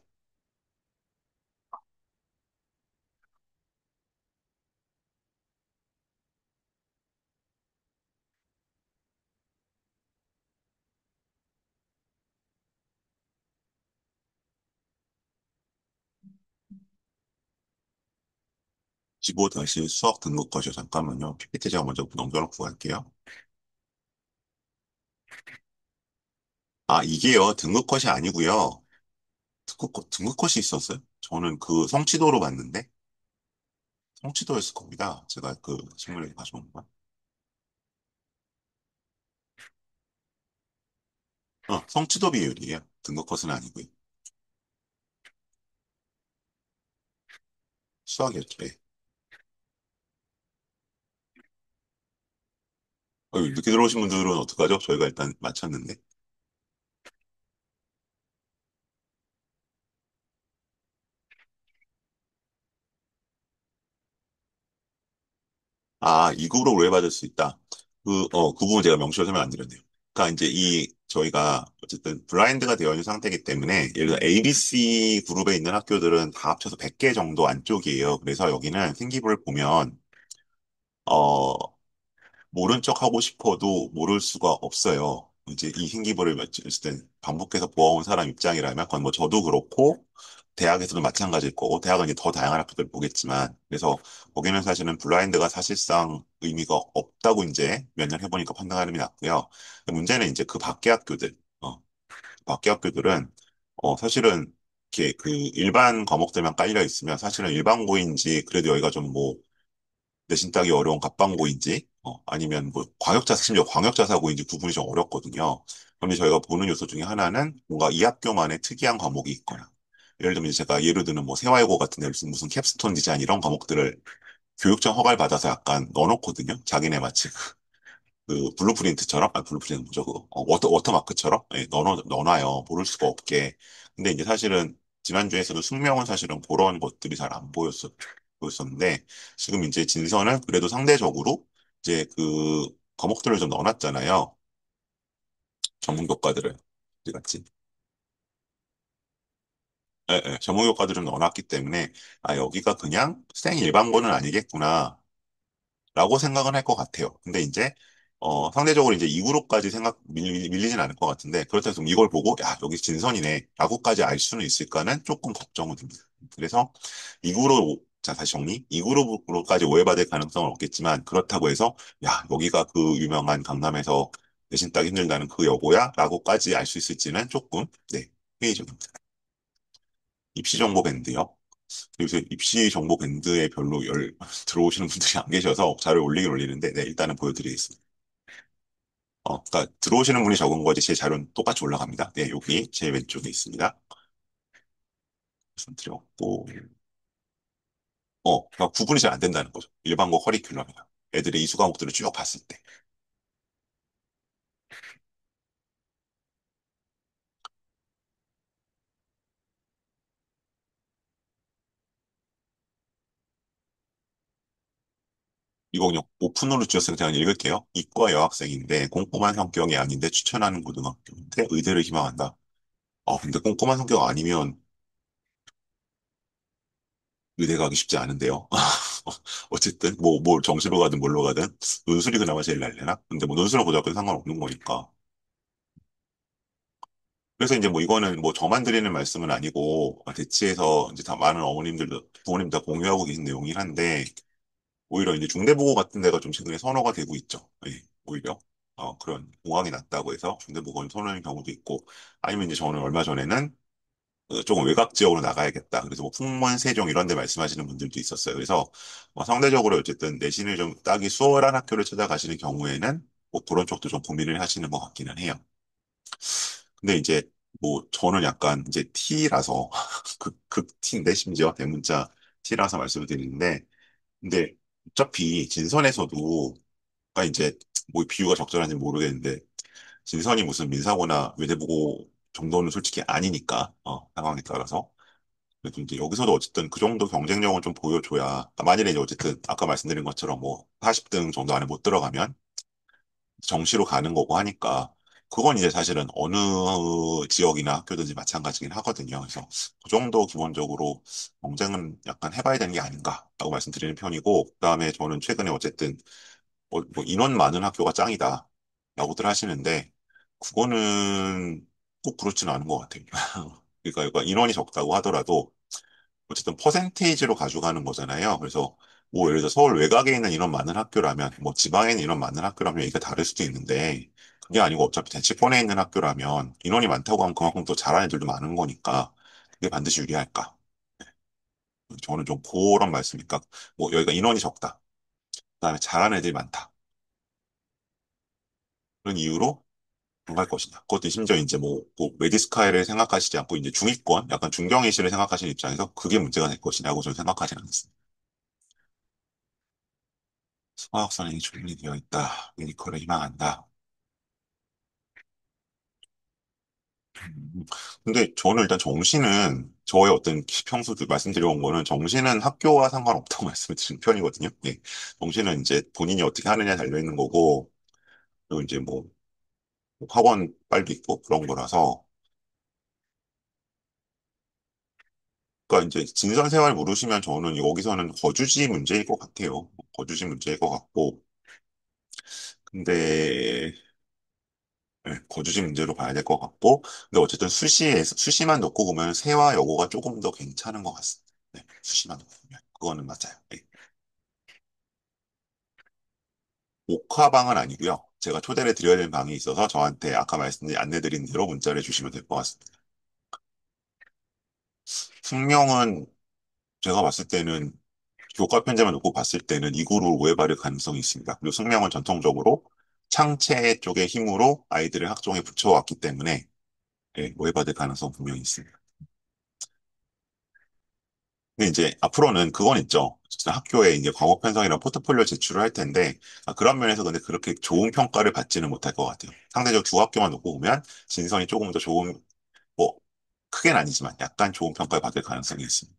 지보 다시 수학 등급 거죠. 잠깐만요. PPT 제가 먼저 넘겨놓고 갈게요. 이게요. 등급 컷이 아니고요. 등급 컷이 있었어요? 저는 그 성취도로 봤는데 성취도였을 겁니다. 제가 그 신문에 가져온 건. 성취도 비율이에요. 등급 컷은 아니고요. 수학이었죠. 예. 늦게 들어오신 분들은 어떡하죠? 저희가 일단 맞췄는데. 이 급으로 오해받을 수 있다. 그 부분 제가 명시로 설명 안 드렸네요. 그러니까 이제 저희가 어쨌든 블라인드가 되어 있는 상태이기 때문에 예를 들어 ABC 그룹에 있는 학교들은 다 합쳐서 100개 정도 안쪽이에요. 그래서 여기는 생기부를 보면, 어, 모른 척 하고 싶어도 모를 수가 없어요. 이제 이 hin기부를 어쨌든 반복해서 보아온 사람 입장이라면, 그건 뭐 저도 그렇고, 대학에서도 마찬가지일 거고, 대학은 이제 더 다양한 학교들을 보겠지만, 그래서 거기는 사실은 블라인드가 사실상 의미가 없다고 이제 몇 년 해보니까 판단하는 게 낫고요. 문제는 이제 그 밖의 학교들, 밖의 학교들은, 사실은 이렇게 그 일반 과목들만 깔려 있으면 사실은 일반고인지, 그래도 여기가 좀 뭐, 내신 따기 어려운 갑방고인지, 아니면 뭐 심지어 광역자사고인지 구분이 좀 어렵거든요. 그런데 저희가 보는 요소 중에 하나는 뭔가 이 학교만의 특이한 과목이 있거나, 예를 들면 제가 예를 들면 뭐 세화여고 같은 데 무슨 캡스톤 디자인 이런 과목들을 교육청 허가를 받아서 약간 넣어놓거든요. 자기네 마치 그 블루프린트처럼, 아, 블루프린트 뭐죠? 그, 워터마크처럼, 예, 넣어놔요. 모를 수가 없게. 근데 이제 사실은, 지난주에서도 숙명은 사실은 그런 것들이 잘 안 보였었는데, 지금 이제 진서는 그래도 상대적으로, 이제 그, 과목들을 좀 넣어놨잖아요. 전문 교과들을. 우리 같이. 예, 예, 전문 교과들을 넣어놨기 때문에, 아, 여기가 그냥 생 일반고는 아니겠구나. 라고 생각은 할 것 같아요. 근데 이제 상대적으로 이제 2그룹까지 밀리진 않을 것 같은데 그렇다고 해서 이걸 보고 야 여기 진선이네 라고까지 알 수는 있을까는 조금 걱정은 듭니다. 그래서 2그룹 자 다시 정리 2그룹으로까지 오해받을 가능성은 없겠지만 그렇다고 해서 야 여기가 그 유명한 강남에서 내신 따기 힘들다는 그 여고야? 라고까지 알 수 있을지는 조금 네 회의적입니다. 입시 정보 밴드요. 요새 입시 정보 밴드에 별로 들어오시는 분들이 안 계셔서 자료 올리긴 올리는데, 네, 일단은 보여드리겠습니다. 그러니까 들어오시는 분이 적은 거지 제 자료는 똑같이 올라갑니다. 네, 여기 제 왼쪽에 있습니다. 말씀드렸고, 그러니까 구분이 잘 안 된다는 거죠. 일반고 커리큘럼이랑 애들의 이수 과목들을 쭉 봤을 때. 2006 오픈으로 주었으니까 제가 읽을게요. 이과 여학생인데 꼼꼼한 성격이 아닌데 추천하는 고등학교인데 의대를 희망한다. 근데 꼼꼼한 성격 아니면 의대 가기 쉽지 않은데요. 어쨌든 뭐 정시로 가든 뭘로 가든 논술이 그나마 제일 날려나? 근데 뭐 논술은 고등학교는 상관없는 거니까. 그래서 이제 뭐 이거는 뭐 저만 드리는 말씀은 아니고 대치해서 이제 다 많은 어머님들도 부모님 다 공유하고 계신 내용이긴 한데 오히려 이제 중대보고 같은 데가 좀 최근에 선호가 되고 있죠. 예, 오히려 그런 공학이 낮다고 해서 중대보고를 선호하는 경우도 있고 아니면 이제 저는 얼마 전에는 조금 외곽 지역으로 나가야겠다. 그래서 뭐 풍문, 세종 이런 데 말씀하시는 분들도 있었어요. 그래서 상대적으로 어쨌든 내신을 좀 따기 수월한 학교를 찾아가시는 경우에는 뭐 그런 쪽도 좀 고민을 하시는 것 같기는 해요. 근데 이제 뭐 저는 약간 이제 T라서 극 T인데 심지어 대문자 T라서 말씀을 드리는데 근데 어차피 진선에서도 가 이제 뭐 비유가 적절한지 모르겠는데 진선이 무슨 민사고나 외대부고 정도는 솔직히 아니니까 상황에 따라서 그래도 이제 여기서도 어쨌든 그 정도 경쟁력을 좀 보여줘야 만일에 이제 어쨌든 아까 말씀드린 것처럼 뭐 40등 정도 안에 못 들어가면 정시로 가는 거고 하니까 그건 이제 사실은 어느 지역이나 학교든지 마찬가지긴 하거든요. 그래서 그 정도 기본적으로 경쟁은 약간 해봐야 되는 게 아닌가라고 말씀드리는 편이고 그다음에 저는 최근에 어쨌든 뭐 인원 많은 학교가 짱이다 라고들 하시는데 그거는 꼭 그렇지는 않은 것 같아요. 그러니까 인원이 적다고 하더라도 어쨌든 퍼센테이지로 가져가는 거잖아요. 그래서 뭐 예를 들어 서울 외곽에 있는 인원 많은 학교라면 뭐 지방에 있는 인원 많은 학교라면 얘기가 다를 수도 있는데 그게 아니고 어차피 대치권에 있는 학교라면 인원이 많다고 하면 그만큼 더 잘하는 애들도 많은 거니까 그게 반드시 유리할까? 저는 좀 그런 말씀이니까 뭐 여기가 인원이 적다. 그다음에 잘하는 애들이 많다. 그런 이유로 안 갈 것이냐. 그것도 심지어 이제 뭐 메디스카이를 생각하시지 않고 이제 중위권, 약간 중경이시를 생각하시는 입장에서 그게 문제가 될 것이냐고 저는 생각하지는 않습니다. 수화학 선행이 충분히 되어 있다. 메디컬을 희망한다. 음, 근데 저는 일단 정시는 저의 어떤 평소 말씀드려온 거는 정시는 학교와 상관없다고 말씀을 드린 편이거든요. 예. 정시는 이제 본인이 어떻게 하느냐에 달려 있는 거고, 그리고 이제 뭐 학원 빨도 있고 그런 거라서, 그러니까 이제 진선 생활 물으시면 저는 여기서는 거주지 문제일 것 같아요. 거주지 문제일 것 같고, 근데 네, 거주지 문제로 봐야 될 것 같고, 근데 어쨌든 수시만 놓고 보면 세와 여고가 조금 더 괜찮은 것 같습니다. 네, 수시만 놓고 보면. 그거는 맞아요. 네. 옥화방은 아니고요. 제가 초대를 드려야 되는 방이 있어서 저한테 아까 말씀드린 안내드린 대로 문자를 주시면 될 것 같습니다. 숙명은 제가 봤을 때는 교과 편제만 놓고 봤을 때는 이구로 오해받을 가능성이 있습니다. 그리고 숙명은 전통적으로 창체 쪽의 힘으로 아이들을 학종에 붙여왔기 때문에 예, 오해받을 가능성 분명히 있습니다. 근데 이제 앞으로는 그건 있죠. 진짜 학교에 이제 과목 편성이랑 포트폴리오 제출을 할 텐데 그런 면에서 근데 그렇게 좋은 평가를 받지는 못할 것 같아요. 상대적 두 학교만 놓고 보면 진선이 조금 더 좋은 뭐 크게는 아니지만 약간 좋은 평가를 받을 가능성이 있습니다.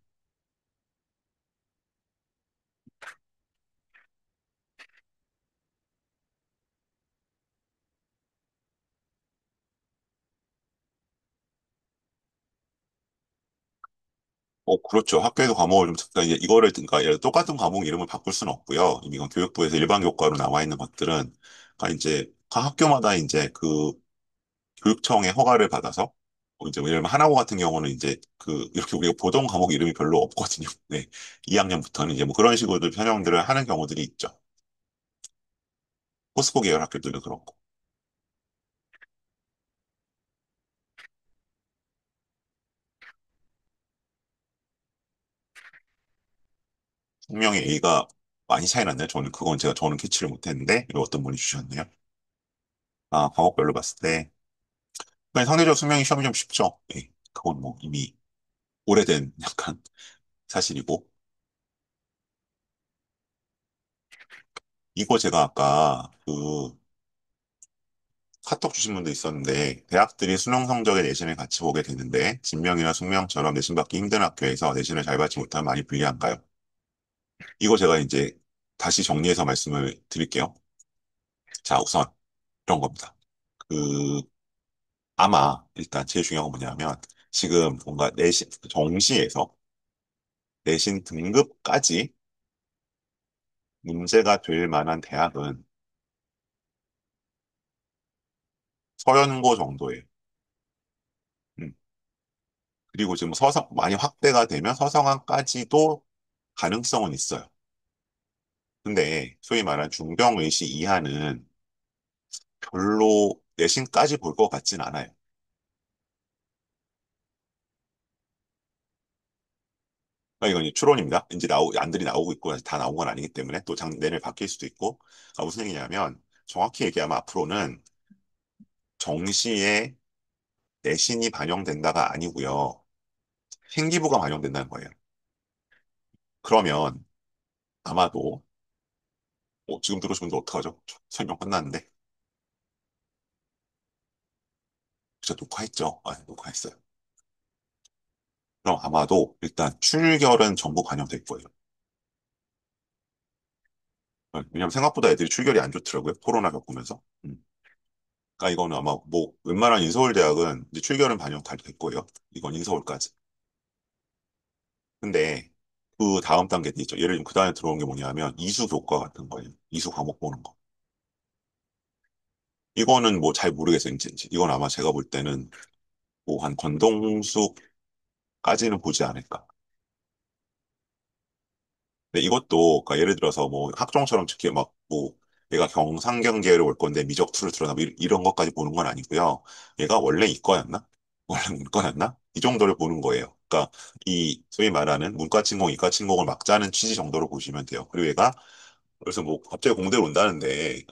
그렇죠. 학교에서 과목을 좀, 그러니까 그러니까 예를 들어 똑같은 과목 이름을 바꿀 수는 없고요. 이미 이건 교육부에서 일반 교과로 나와 있는 것들은, 그러니까 이제 각 학교마다 이제 그 교육청의 허가를 받아서, 이제 예를 들면 하나고 같은 경우는 이제 이렇게 우리가 보던 과목 이름이 별로 없거든요. 네. 2학년부터는 이제 뭐 그런 식으로 편형들을 하는 경우들이 있죠. 포스코 계열 학교들도 그렇고. 분명히 A가 많이 차이 났네요. 저는 캐치를 못했는데, 이거 어떤 분이 주셨네요. 아, 과목별로 봤을 때. 그냥 상대적으로 수명이 시험이 좀 쉽죠. 예. 그건 뭐 이미 오래된 약간 사실이고. 이거 제가 아까 카톡 주신 분도 있었는데, 대학들이 수능 성적의 내신을 같이 보게 되는데, 진명이나 숙명처럼 내신 받기 힘든 학교에서 내신을 잘 받지 못하면 많이 불리한가요? 이거 제가 이제 다시 정리해서 말씀을 드릴게요. 자, 우선 이런 겁니다. 그, 아마 일단 제일 중요한 건 뭐냐면, 지금 뭔가 정시에서 내신 등급까지 문제가 될 만한 대학은 서연고 정도예요. 음. 그리고 지금 많이 확대가 되면 서성한까지도 가능성은 있어요. 근데 소위 말하는 중병의시 이하는 별로 내신까지 볼 것 같진 않아요. 그러니까 이건 이제 추론입니다. 이제 안들이 나오고 있고 다 나온 건 아니기 때문에 또 내일 바뀔 수도 있고. 무슨 얘기냐면 정확히 얘기하면 앞으로는 정시에 내신이 반영된다가 아니고요. 생기부가 반영된다는 거예요. 그러면 아마도 지금 들으시면 어떡하죠? 설명 끝났는데. 진짜 녹화했죠? 아, 녹화했어요. 그럼 아마도 일단 출결은 전부 반영될 거예요. 왜냐면 생각보다 애들이 출결이 안 좋더라고요. 코로나 겪으면서. 그러니까 이거는 아마 뭐 웬만한 인서울 대학은 이제 출결은 반영 다 될 거예요. 이건 인서울까지. 근데 그 다음 단계 있죠. 예를 들면 그 다음에 들어온 게 뭐냐면 이수 교과 같은 거예요. 이수 과목 보는 거. 이거는 뭐 잘 모르겠어요. 이건 아마 제가 볼 때는 뭐 한 권동수까지는 보지 않을까. 근데 이것도 그러니까 예를 들어서 뭐 학종처럼 특히 막 뭐 얘가 경상경계로 올 건데 미적투를 드러나 뭐 이런 것까지 보는 건 아니고요. 얘가 원래 이과였나? 원래 문과였나? 이 정도를 보는 거예요. 그러니까 이 소위 말하는 문과 침공, 이과 침공을 막자는 취지 정도로 보시면 돼요. 그리고 얘가 그래서 뭐 갑자기 공대로 온다는데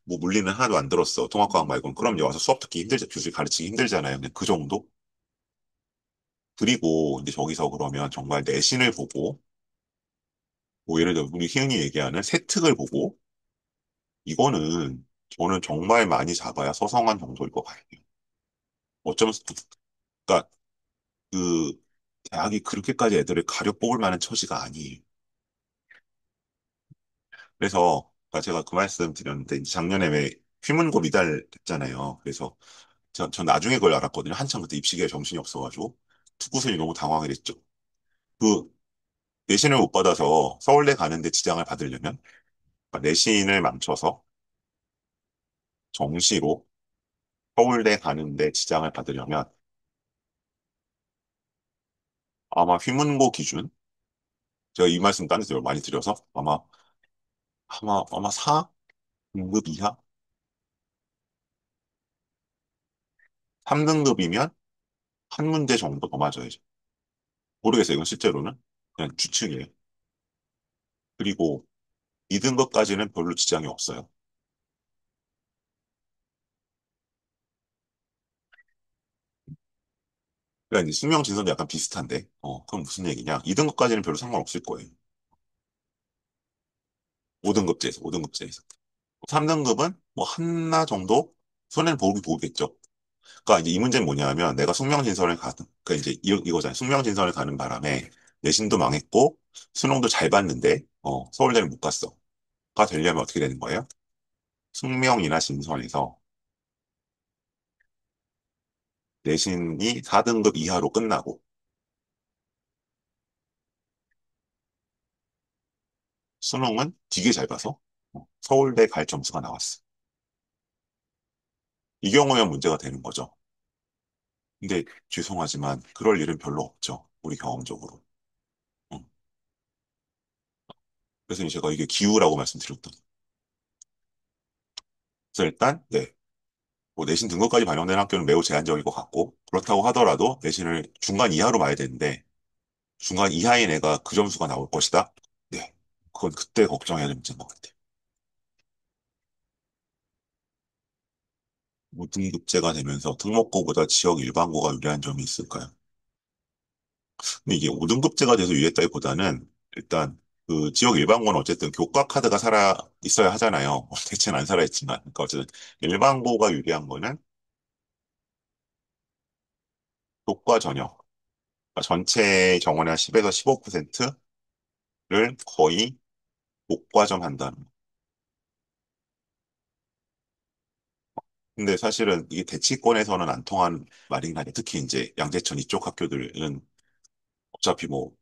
뭐 물리는 하나도 안 들었어. 통합과학 말고는 그럼 이제 와서 수업 듣기 힘들지, 교수님 가르치기 힘들잖아요. 그냥 그 정도. 그리고 이제 저기서 그러면 정말 내신을 보고 뭐 예를 들어 우리 희은이 얘기하는 세특을 보고 이거는 저는 정말 많이 잡아야 서성한 정도일 것 같아요. 어쩌면 그러니까 그 대학이 그렇게까지 애들을 가려 뽑을 만한 처지가 아니에요. 그래서 그러니까 제가 그 말씀 드렸는데 이제 작년에 왜 휘문고 미달 됐잖아요. 그래서 전 나중에 그걸 알았거든요. 한참 그때 입시계에 정신이 없어가지고 투구생이 너무 당황을 했죠. 그 내신을 못 받아서 서울대 가는데 지장을 받으려면 그러니까 내신을 망쳐서 정시로 서울대 가는데 지장을 받으려면 아마 휘문고 기준, 제가 이 말씀 딴 데서 많이 드려서 아마 4등급 이하? 3등급이면 한 문제 정도 더 맞아야죠. 모르겠어요. 이건 실제로는 그냥 추측이에요. 그리고 2등급까지는 별로 지장이 없어요. 그러니까 이제 수명 진선도 약간 비슷한데, 그럼 무슨 얘기냐? 2등급까지는 별로 상관없을 거예요. 5등급제에서. 3등급은 뭐 하나 정도 손해는 보겠죠. 그러니까 이제 이 문제는 뭐냐면 내가 숙명진선을 가든, 그러니까 이제 이거잖아요. 숙명진선을 가는 바람에 내신도 망했고 수능도 잘 봤는데, 서울대를 못 갔어. 가 되려면 어떻게 되는 거예요? 숙명이나 진선에서 내신이 4등급 이하로 끝나고 수능은 되게 잘 봐서 서울대 갈 점수가 나왔어. 이 경우면 문제가 되는 거죠. 근데 죄송하지만 그럴 일은 별로 없죠. 우리 경험적으로. 어. 그래서 제가 이게 기우라고 말씀드렸던. 그래서 일단 네. 뭐 내신 등급까지 반영된 학교는 매우 제한적일 것 같고 그렇다고 하더라도 내신을 중간 이하로 봐야 되는데 중간 이하인 애가 그 점수가 나올 것이다. 네. 그건 그때 걱정해야 될 문제인 것 같아요. 무등급제가 되면서 특목고보다 지역 일반고가 유리한 점이 있을까요? 근데 이게 5등급제가 돼서 유리했다기보다는 일단 그 지역 일반고는 어쨌든 교과 카드가 살아 있어야 하잖아요. 대체는 안 살아있지만. 그러니까 어쨌든 일반고가 유리한 거는 교과 전형. 그러니까 전체 정원의 한 10에서 15%를 거의 교과점 한다는 거. 근데 사실은 이게 대치권에서는 안 통한 말이긴 하죠. 특히 이제 양재천 이쪽 학교들은 어차피 뭐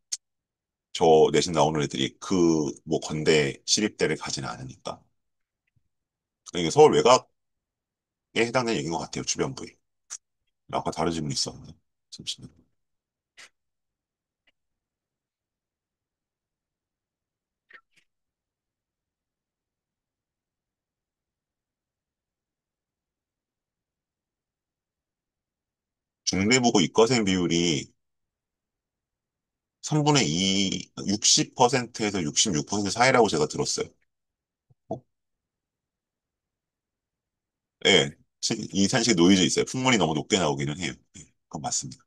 저 내신 나오는 애들이 그 뭐 건대 시립대를 가지는 않으니까. 이게 서울 외곽에 해당되는 얘기인 것 같아요. 주변부에. 아까 다른 질문 있었는데. 잠시만요. 중대부고 이과생 비율이 3분의 2, 60%에서 66% 사이라고 제가 들었어요. 어? 예. 이 산식에 놓여져 있어요. 풍문이 너무 높게 나오기는 해요. 예, 그건 맞습니다.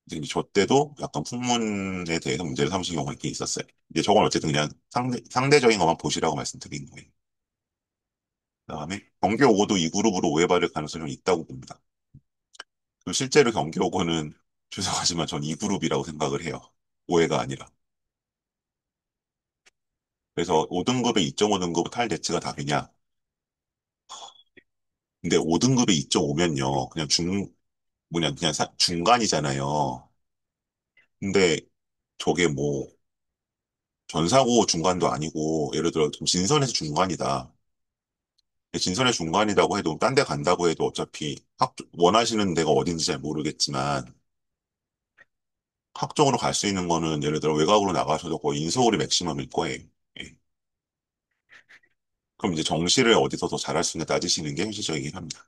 근데 이제 저 때도 약간 풍문에 대해서 문제를 삼으신 경우가 있긴 있었어요. 이제 저건 어쨌든 그냥 상대적인 것만 보시라고 말씀드린 거예요. 그다음에 경기 오고도 이 그룹으로 오해받을 가능성이 있다고 봅니다. 그리고 실제로 경기 오고는 죄송하지만 전 이 그룹이라고 생각을 해요. 오해가 아니라. 그래서 5등급에 2.5등급 탈대치가 답이냐? 근데 5등급에 2.5면요. 그냥 그냥 중간이잖아요. 근데 저게 뭐 전사고 중간도 아니고 예를 들어 좀 진선에서 중간이다. 진선의 중간이라고 해도 딴 데 간다고 해도 어차피 원하시는 데가 어딘지 잘 모르겠지만 학종으로 갈 수 있는 거는 예를 들어 외곽으로 나가셔도 거의 인서울이 맥시멈일 거예요. 예. 그럼 이제 정시를 어디서 더 잘할 수 있냐 따지시는 게 현실적이긴 합니다.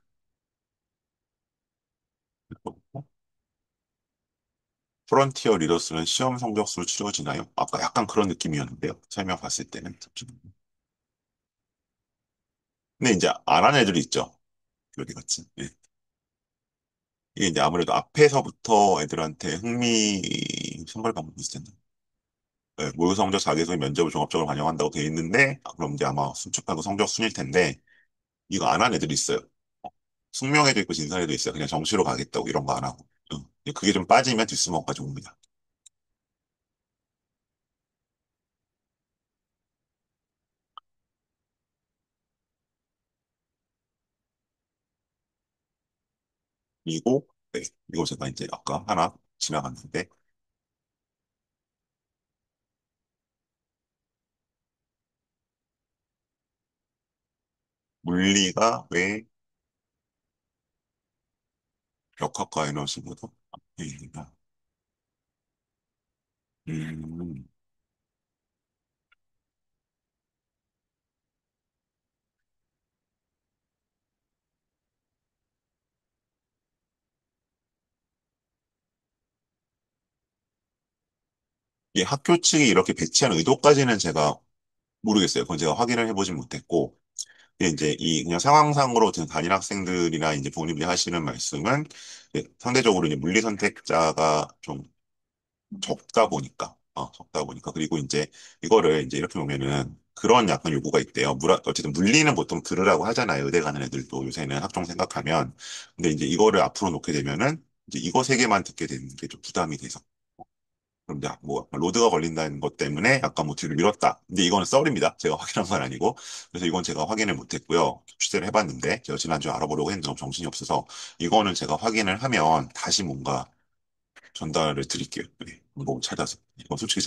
프론티어 리더스는 시험 성적수로 치러지나요? 아까 약간 그런 느낌이었는데요. 설명 봤을 때는. 잠시만요. 근데 이제 안 한 애들이 있죠. 어디 같이. 예. 이게 이제 아무래도 앞에서부터 애들한테 선발 방법이 있을 텐데. 네, 모의 성적 자기소개 면접을 종합적으로 반영한다고 돼 있는데 그럼 이제 아마 순축하고 성적 순일 텐데 이거 안 한 애들이 있어요. 숙명에도 있고 진산에도 있어요. 그냥 정시로 가겠다고 이런 거 안 하고. 그게 좀 빠지면 뒷수먹까지 옵니다. 그리고 네, 이거 제가 이제 아까 하나 지나갔는데 물리가 왜 역학과 에너지보다 앞에 있느냐? 음, 이 학교 측이 이렇게 배치한 의도까지는 제가 모르겠어요. 그건 제가 확인을 해보진 못했고, 근데 이제 이 그냥 상황상으로 지금 다른 학생들이나 이제 부모님들이 하시는 말씀은 상대적으로 이제 물리 선택자가 좀 적다 보니까 그리고 이제 이거를 이제 이렇게 보면은 그런 약간 요구가 있대요. 어쨌든 물리는 보통 들으라고 하잖아요. 의대 가는 애들도 요새는 학종 생각하면. 근데 이제 이거를 앞으로 놓게 되면은 이제 이거 세 개만 듣게 되는 게 좀 부담이 돼서. 그럼 이제 뭐 로드가 걸린다는 것 때문에 약간 뭐 뒤를 미뤘다. 근데 이거는 썰입니다. 제가 확인한 건 아니고. 그래서 이건 제가 확인을 못했고요. 취재를 해봤는데 제가 지난주에 알아보려고 했는데 너무 정신이 없어서 이거는 제가 확인을 하면 다시 뭔가 전달을 드릴게요. 네, 뭐 찾아서. 이건 솔직히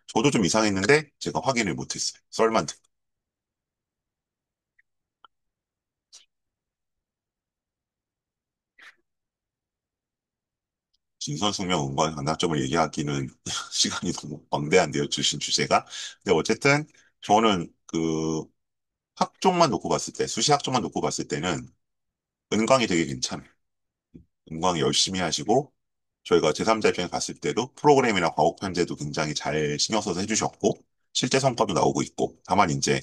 저도 좀 이상했는데 제가 확인을 못했어요. 썰만 듣고. 진선숙명은과 장단점을 얘기하기는 시간이 너무 방대한데요, 주신 주제가. 근데 어쨌든 저는 그 학종만 놓고 봤을 때, 수시 학종만 놓고 봤을 때는 은광이 되게 괜찮아요. 은광이 열심히 하시고 저희가 제3자 입장에서 봤을 때도 프로그램이나 과목 편제도 굉장히 잘 신경 써서 해주셨고 실제 성과도 나오고 있고 다만 이제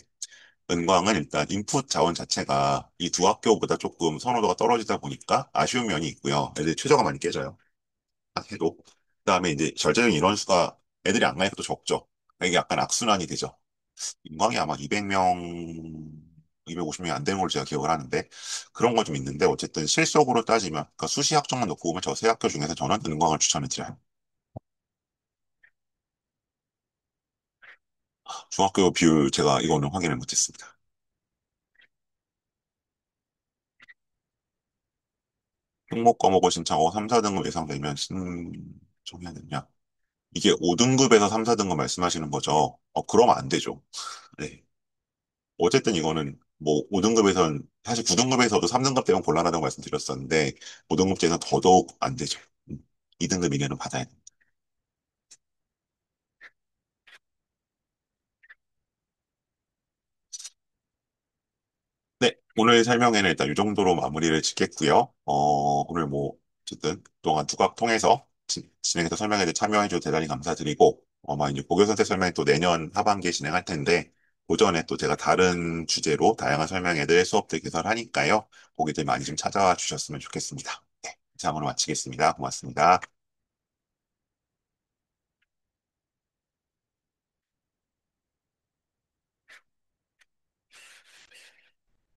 은광은 일단 인풋 자원 자체가 이 두 학교보다 조금 선호도가 떨어지다 보니까 아쉬운 면이 있고요. 애들 최저가 많이 깨져요. 딱 해도. 그다음에 이제 절대적인 인원수가 애들이 안 가니까 또 적죠. 이게 약간 악순환이 되죠. 인광이 아마 200명, 250명이 안 되는 걸로 제가 기억을 하는데 그런 거 좀 있는데 어쨌든 실속으로 따지면 그러니까 수시 학종만 놓고 보면 저 세 학교 중에서 저는 은광을 추천을 드려요. 중학교 비율 제가 이거는 확인을 못했습니다. 특목 과목을 신청하고 3, 4등급 예상되면 신청해야 되냐? 이게 5등급에서 3, 4등급 말씀하시는 거죠? 그럼 안 되죠. 네. 어쨌든 이거는 뭐 5등급에선 사실 9등급에서도 3등급 되면 곤란하다고 말씀드렸었는데 5등급제에서는 더더욱 안 되죠. 2등급 이내는 받아야 돼요. 네, 오늘 설명회는 일단 이 정도로 마무리를 짓겠고요. 오늘 뭐 어쨌든 그동안 두각 통해서 진행해서 설명회에 참여해 주셔서 대단히 감사드리고 아마 이제 고교 선택 설명회 또 내년 하반기에 진행할 텐데 그 전에 또 제가 다른 주제로 다양한 설명회들 수업들 개설하니까요. 거기들 많이 좀 찾아와 주셨으면 좋겠습니다. 네, 이상으로 마치겠습니다. 고맙습니다.